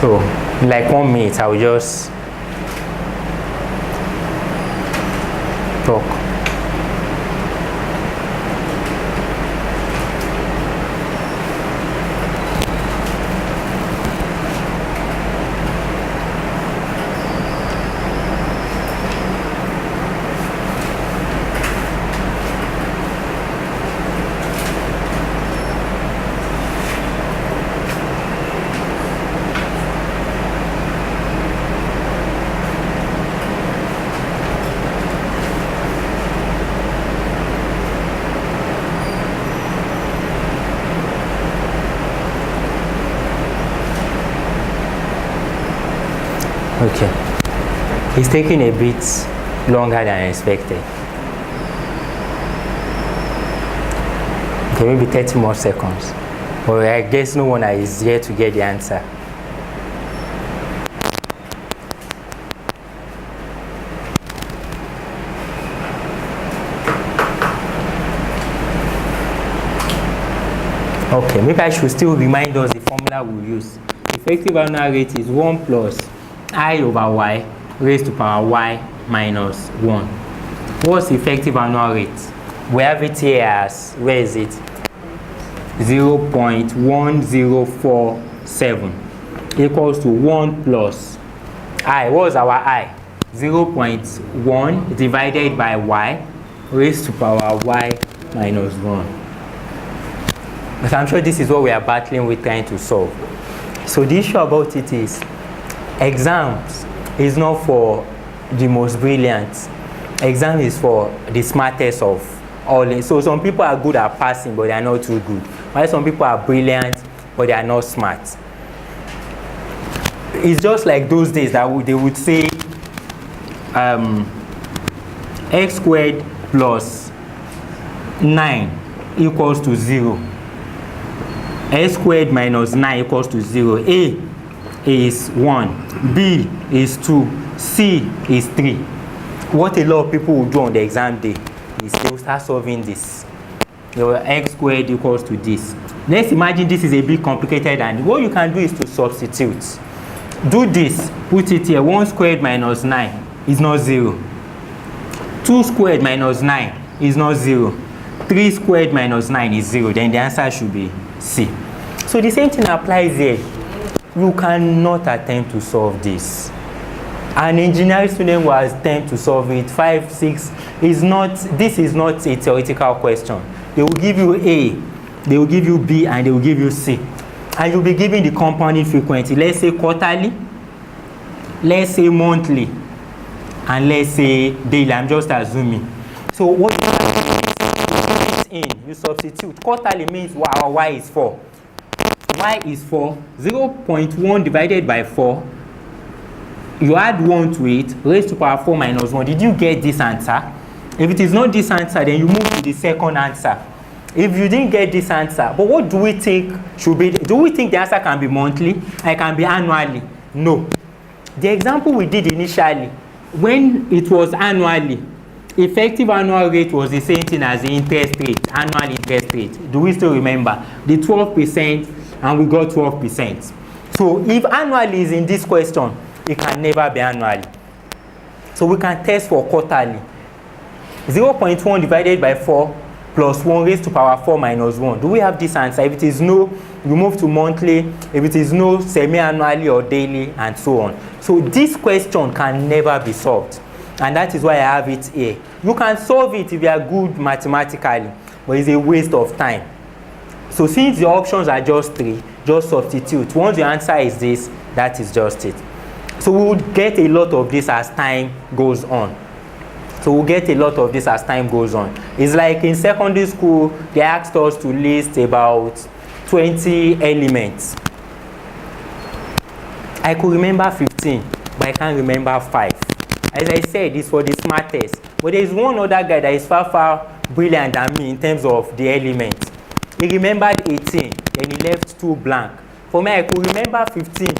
So, in like 1 minute, I will just talk. Okay, it's taking a bit longer than expected. Okay, maybe 30 more seconds. But I guess no one is here to get the answer. Okay, maybe I should still remind us the formula we use. Effective annual rate is 1 plus I over y raised to power y minus 1. What's the effective annual rate? We have it here as, where is it? 0.1047 equals to 1 plus I. What's our I? 0.1 divided by y raised to power y minus 1. But I'm sure this is what we are battling with, trying to solve. So the issue about it is, exams is not for the most brilliant. Exam is for the smartest of all. So some people are good at passing, but they are not too good. While some people are brilliant, but they are not smart. It's just like those days that they would say x squared plus 9 equals to 0. X squared minus 9 equals to 0. A is 1, B is 2, C is 3. What a lot of people will do on the exam day is they will start solving this. Your x squared equals to this. Let's imagine this is a bit complicated, and what you can do is to substitute. Do this, put it here. 1 squared minus 9 is not 0. 2 squared minus 9 is not 0. 3 squared minus 9 is 0. Then the answer should be C. So the same thing applies here. You cannot attempt to solve this. An engineering student will attempt to solve it. 5, 6 is not, this is not a theoretical question. They will give you A, they will give you B, and they will give you C. And you'll be given the compounding frequency. Let's say quarterly, let's say monthly, and let's say daily. I'm just assuming. So what you have to do is in, you substitute. Quarterly means our y is 4. Y is 4. 0.1 divided by 4. You add 1 to it, raised to power 4 minus 1. Did you get this answer? If it is not this answer, then you move to the second answer. If you didn't get this answer, but what do we think should be? Do we think the answer can be monthly? It can be annually? No. The example we did initially, when it was annually, effective annual rate was the same thing as the interest rate, annual interest rate. Do we still remember? The 12%, and we got 12%. So if annually is in this question, it can never be annually. So we can test for quarterly. 0.1 divided by 4 plus 1 raised to power 4 minus 1. Do we have this answer? If it is no, you move to monthly. If it is no, semi-annually or daily, and so on. So this question can never be solved. And that is why I have it here. You can solve it if you are good mathematically, but it's a waste of time. So since the options are just 3, just substitute. Once the answer is this, that is just it. So we will get a lot of this as time goes on. It's like in secondary school, they asked us to list about 20 elements. I could remember 15, but I can't remember 5. As I said, it's for the smartest. But there is one other guy that is far, far brilliant than me in terms of the elements. He remembered 18, then he left 2 blank. For me, I could remember 15,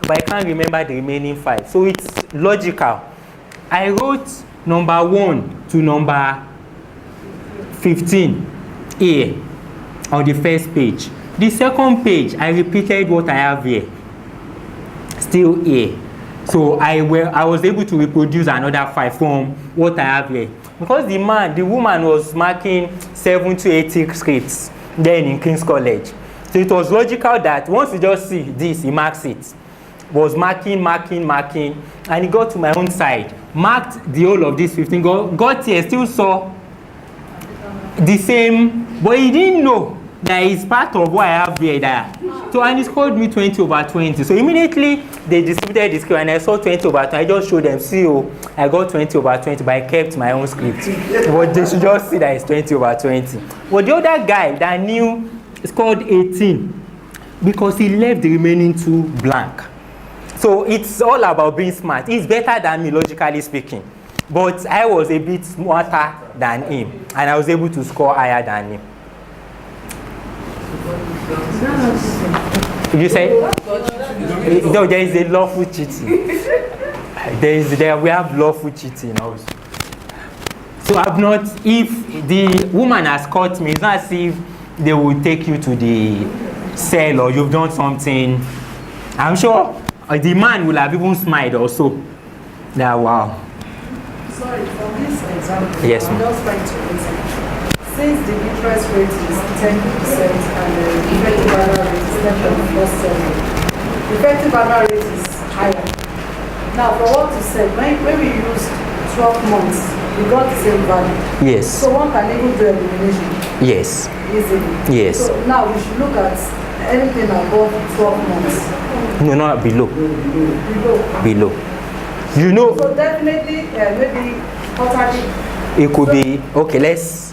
but I can't remember the remaining 5. So it's logical. I wrote number 1 to number 15 here on the first page. The second page, I repeated what I have here. still here. So I was able to reproduce another 5 from what I have here. Because the woman was marking 70 to 80 scripts then in King's College. So it was logical that once you just see this, he marks it. Was marking, and he got to my own side, marked the whole of this 15, got here, still saw the same, but he didn't know that it's part of what I have here there. So, and he scored me 20/20. So immediately they distributed the script and I saw 20/20. I just showed them, see, oh, I got 20/20, but I kept my own script. But they should just see that it's 20/20. But the other guy that knew scored 18 because he left the remaining 2 blank. So it's all about being smart. He's better than me, logically speaking. But I was a bit smarter than him, and I was able to score higher than him. You say? No, there is a lawful cheating. We have lawful cheating also. So I've not, if the woman has caught me, it's not as if they will take you to the cell or you've done something. I'm sure the man will have even smiled also. That wow. Sorry, for this example, yes, I'm just trying to listen. Since the interest rate is 10% and the effective annual rate is 10.47, the effective annual rate is higher. Now, for what you said, when we used 12 months, we got the same value. Yes. So one can even do elimination. Yes. Easily. Yes. So now we should look at anything above 12 months. No, not below. Below. You know. So definitely, maybe quarterly. It could be, okay, let's,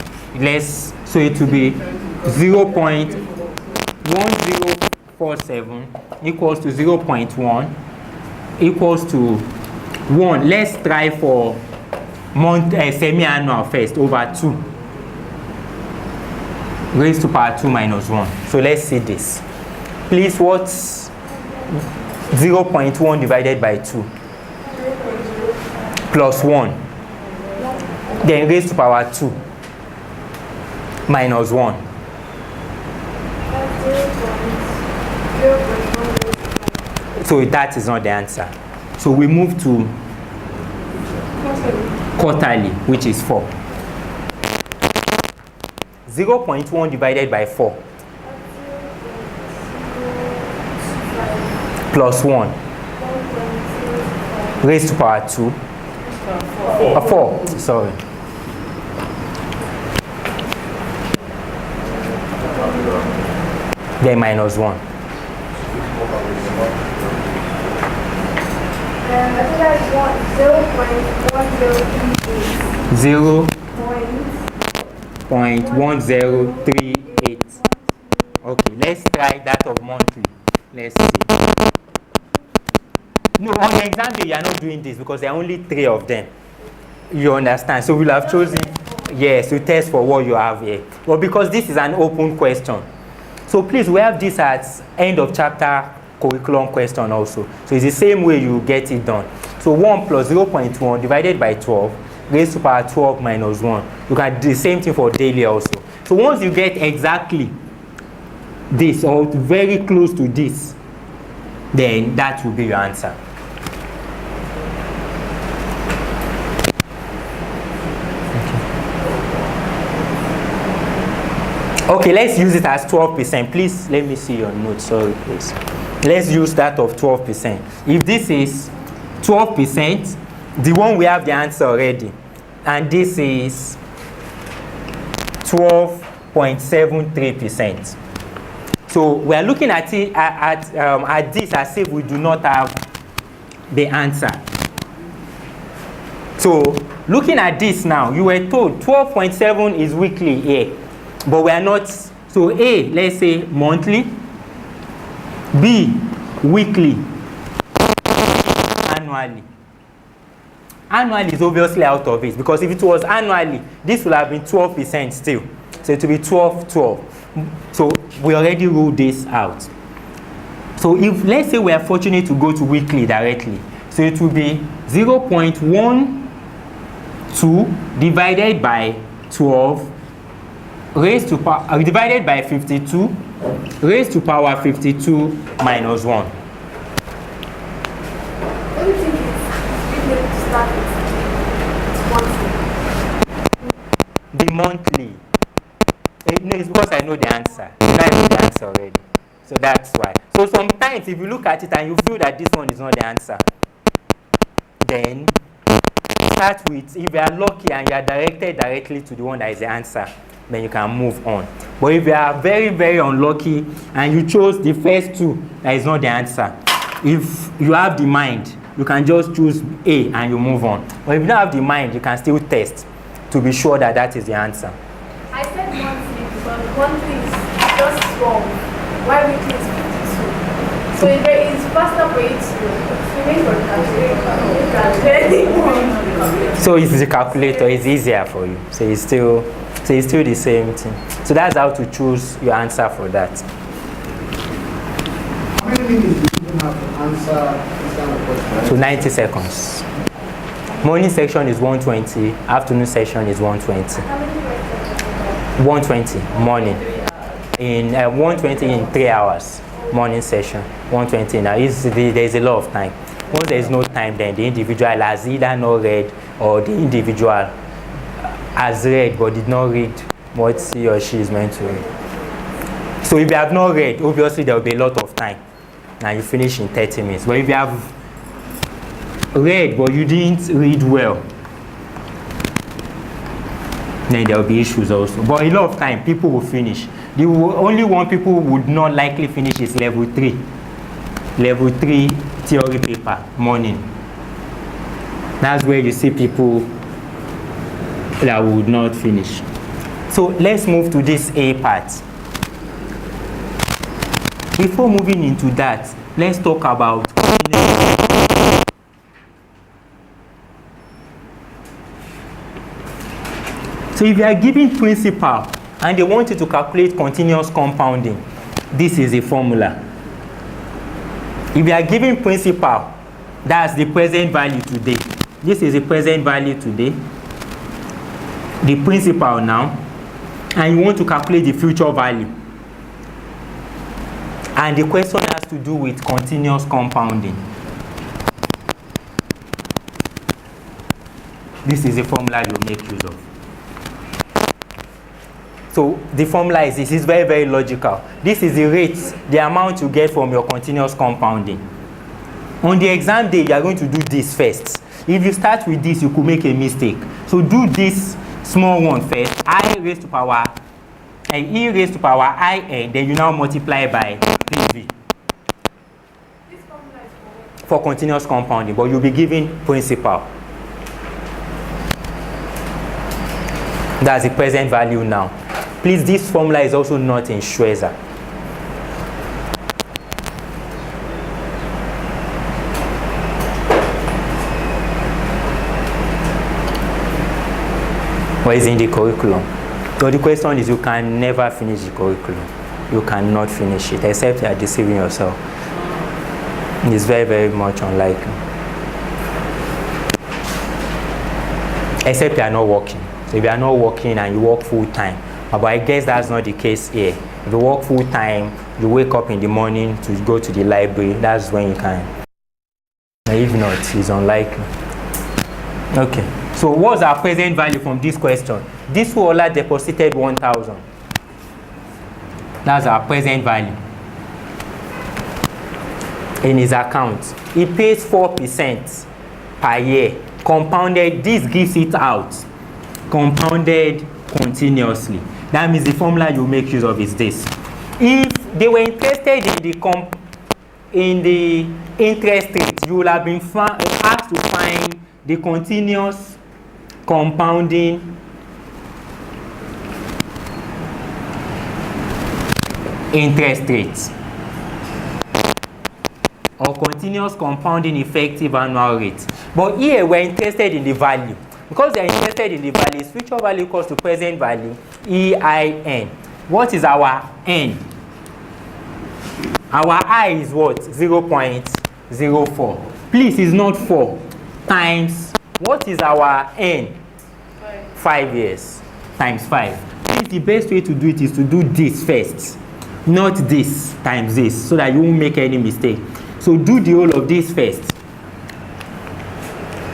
so it will be 0.1047 equals to 0.1 equals to 1. Let's try for semi-annual first over 2 raised to power 2 minus 1. So let's see this. Please, what's 0.1 divided by 2? Plus 1. Then raised to power 2 minus 1. So that is not the answer. So we move to quarterly, which is 4. 0.1 divided by 4 plus 1 raised to power 2. 4, sorry. Then minus 1. I think that's 0.1038. Okay, let's try that of monthly. Let's see. No, on the exam day, you are not doing this because there are only 3 of them. You understand? So we'll have chosen, yes, to test for what you have here. But because this is an open question. So please, we have this at end of chapter curriculum question also. So it's the same way you get it done. So 1 plus 0.1 divided by 12 raised to power 12 minus 1. You can do the same thing for daily also. So once you get exactly this or very close to this, then that will be your answer. Okay, let's use it as 12%. Please, let me see your notes. Sorry, please. Let's use that of 12%. If this is 12%, the one we have the answer already. And this is 12.73%. So we are looking at it at this as if we do not have the answer. So looking at this now, you were told 12.7 is weekly here. But we are not, so A, let's say monthly, B, weekly, annually. Annually is obviously out of it because if it was annually, this would have been 12% still. So it will be 12. So we already ruled this out. So if, let's say we are fortunate to go to weekly directly, so it will be 0.12 divided by 12 raised to power divided by 52 raised to power 52 minus 1. The monthly. No, it's because I know the answer. I know the answer already. So that's why. So sometimes if you look at it and you feel that this one is not the answer, then start with, if you are lucky and you are directed directly to the one that is the answer, then you can move on. But if you are very, very unlucky and you chose the first two, that is not the answer. If you have the mind, you can just choose A and you move on. But if you don't have the mind, you can still test to be sure that that is the answer. I said monthly because monthly is just wrong. Why weekly is 52? So it's faster for you to So if the calculator is easier for you. So it's still the same thing. So that's how to choose your answer for that. How many minutes do you have to answer this kind of question? So 90 seconds. Morning section is 120, afternoon session is 120. 120 morning. In 120 in 3 hours. Morning session 120. Now there's a lot of time. Once there is no time, then the individual has either not read or the individual has read but did not read what he or she is meant to read. So if you have not read, obviously there will be a lot of time. Now you finish in 30 minutes. But if you have read but you didn't read well, then there will be issues also. But a lot of time people will finish. The only one people would not likely finish is level 3. Level 3 theory paper, morning. That's where you see people that would not finish. So let's move to this A part. Before moving into that, let's talk about so if you are given principal and they want you to calculate continuous compounding, this is a formula. If you are given principal, that's the present value today. This is the present value today. The principal now, and you want to calculate the future value. And the question has to do with continuous compounding. This is a formula you make use of. So the formula is this. It's very, very logical. This is the rate, the amount you get from your continuous compounding. On the exam day, you are going to do this first. If you start with this, you could make a mistake. So do this small one first, I raised to power and e raised to power in, then you now multiply by 3v. This formula is For continuous compounding, but you'll be given principal. That's the present value now. Please, this formula is also not in Schweitzer. Or is in the curriculum. So the question is, you can never finish the curriculum. You cannot finish it, except you are deceiving yourself. It's very, very much unlikely. Except you are not working. So if you are not working and you work full time, but I guess that's not the case here. If you work full time, you wake up in the morning to go to the library, that's when you can. If not, it's unlikely. Okay. So what's our present value from this question? This Wola deposited 1,000. That's our present value in his account. He pays 4% per year. Compounded, this gives it out. Compounded continuously. That means the formula you make use of is this. If they were interested in the interest rate, you will have been asked to find the continuous compounding interest rate or continuous compounding effective annual rate. But here we're interested in the value. Because they're interested in the value, future value equals to present value, EIN. What is our N? Our I is what? 0.04. Please, it's not 4 times. What is our N? 5 years times 5. Please, the best way to do it is to do this first, not this times this, so that you won't make any mistake. So do the whole of this first.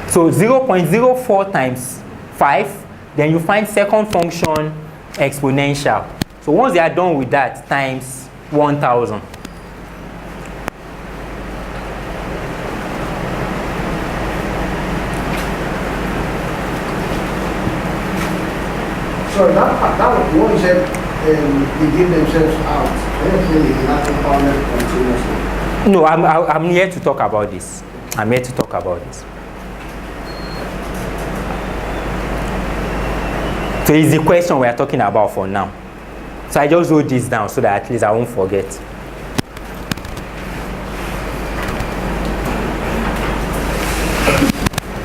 So 0.04 times 5 Then you find second function exponential. So once they are done with that, times 1000. Sorry, that was the one you said they give themselves out. Anything is not compounded continuously. No, I'm here to talk about this. I'm here to talk about this. So it's the question we are talking about for now. So I just wrote this down so that at least I won't forget.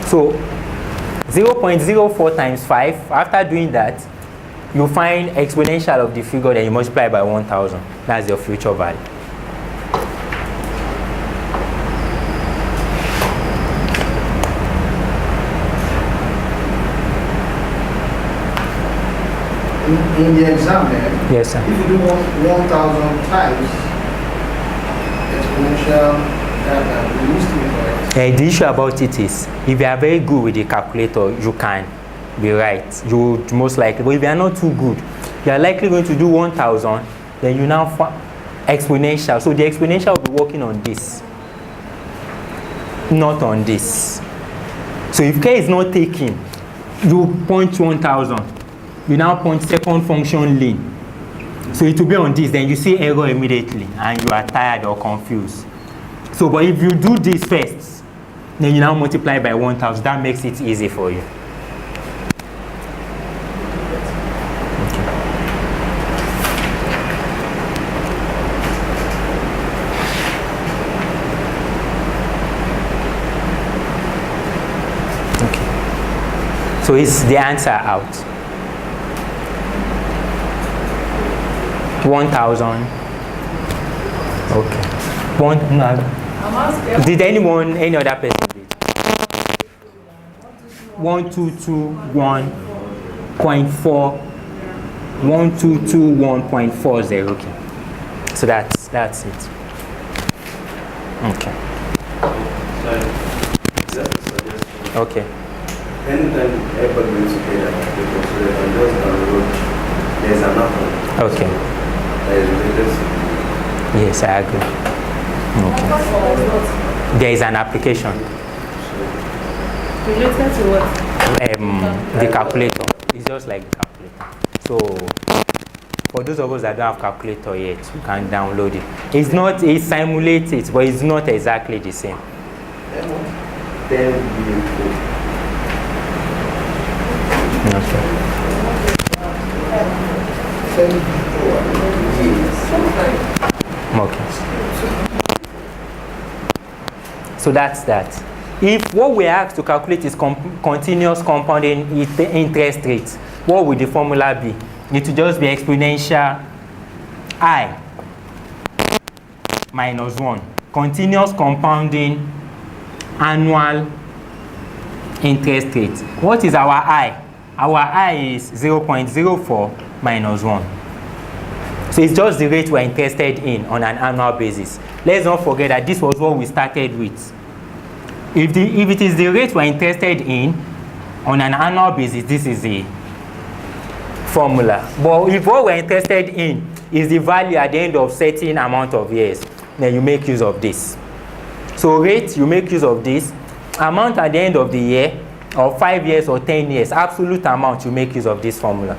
So 0.04 times 5, after doing that, you find exponential of the figure, then you multiply by 1000. That's your future value. In the exam there, Yes, sir. if you do 1000 times exponential, that will still be correct. The issue about it is, if you are very good with the calculator, you can be right. You would most likely, but if you are not too good, you are likely going to do 1000, then you now find exponential. So the exponential will be working on this, not on this. So if k is not taken, you point 1000. You now point second function lane. So it will be on this, then you see error immediately and you are tired or confused. So, but if you do this first, then you now multiply by 1000, that makes it easy for you. Okay. So is the answer out? 1000. Okay. Did anyone, any other person did? 1221.4. 1221.40. Okay. So that's it. Okay. Okay. Anytime everybody brings together, because so they can just download, there's an app Okay. that is related to. Yes, I agree. Okay. There is an application. Related to what? The calculator. It's just like the calculator. So for those of us that don't have calculator yet, you can download it. It simulates it, but it's not exactly the same. Then Okay. Okay. So that's that. If what we are asked to calculate is continuous compounding interest rate, what would the formula be? It will just be exponential I minus 1. Continuous compounding annual interest rate. What is our I? Our I is 0.04 minus 1. So it's just the rate we're interested in on an annual basis. Let's not forget that this was what we started with. If it is the rate we're interested in on an annual basis, this is the formula. But if what we're interested in is the value at the end of certain amount of years, then you make use of this. So rate, you make use of this. Amount at the end of the year, or 5 years or 10 years, absolute amount, you make use of this formula.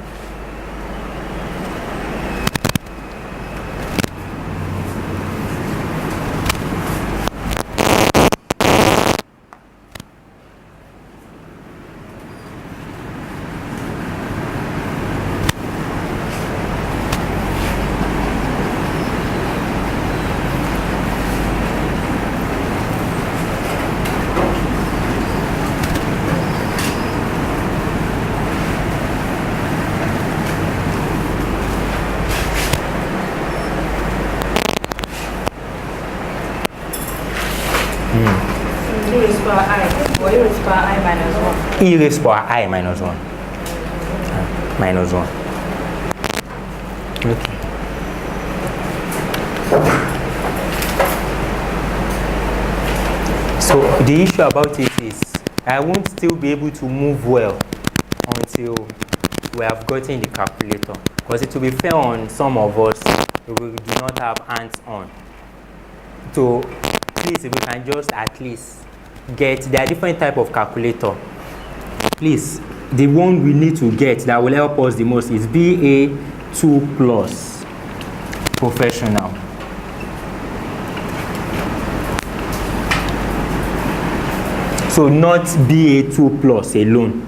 E raised to power I, or E raised to power I minus 1. E raised to power I minus 1. Minus 1. Okay. So the issue about it is I won't still be able to move well until until we have gotten the calculator, because it will be fair on some of us who do not have hands-on. So please, if we can just at least get, there are different type of calculator. Please, the one we need to get that will help us the most is BA2 plus professional. So not BA2 plus alone.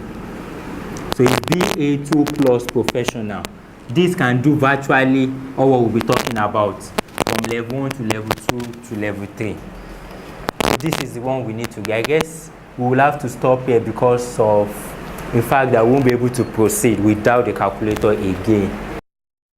So it's BA2 plus professional. This can do virtually all what we'll be talking about from level 1 to level 2 to level 3. So this is the one we need to get. I guess we will have to stop here because of the fact that we won't be able to proceed without the calculator again.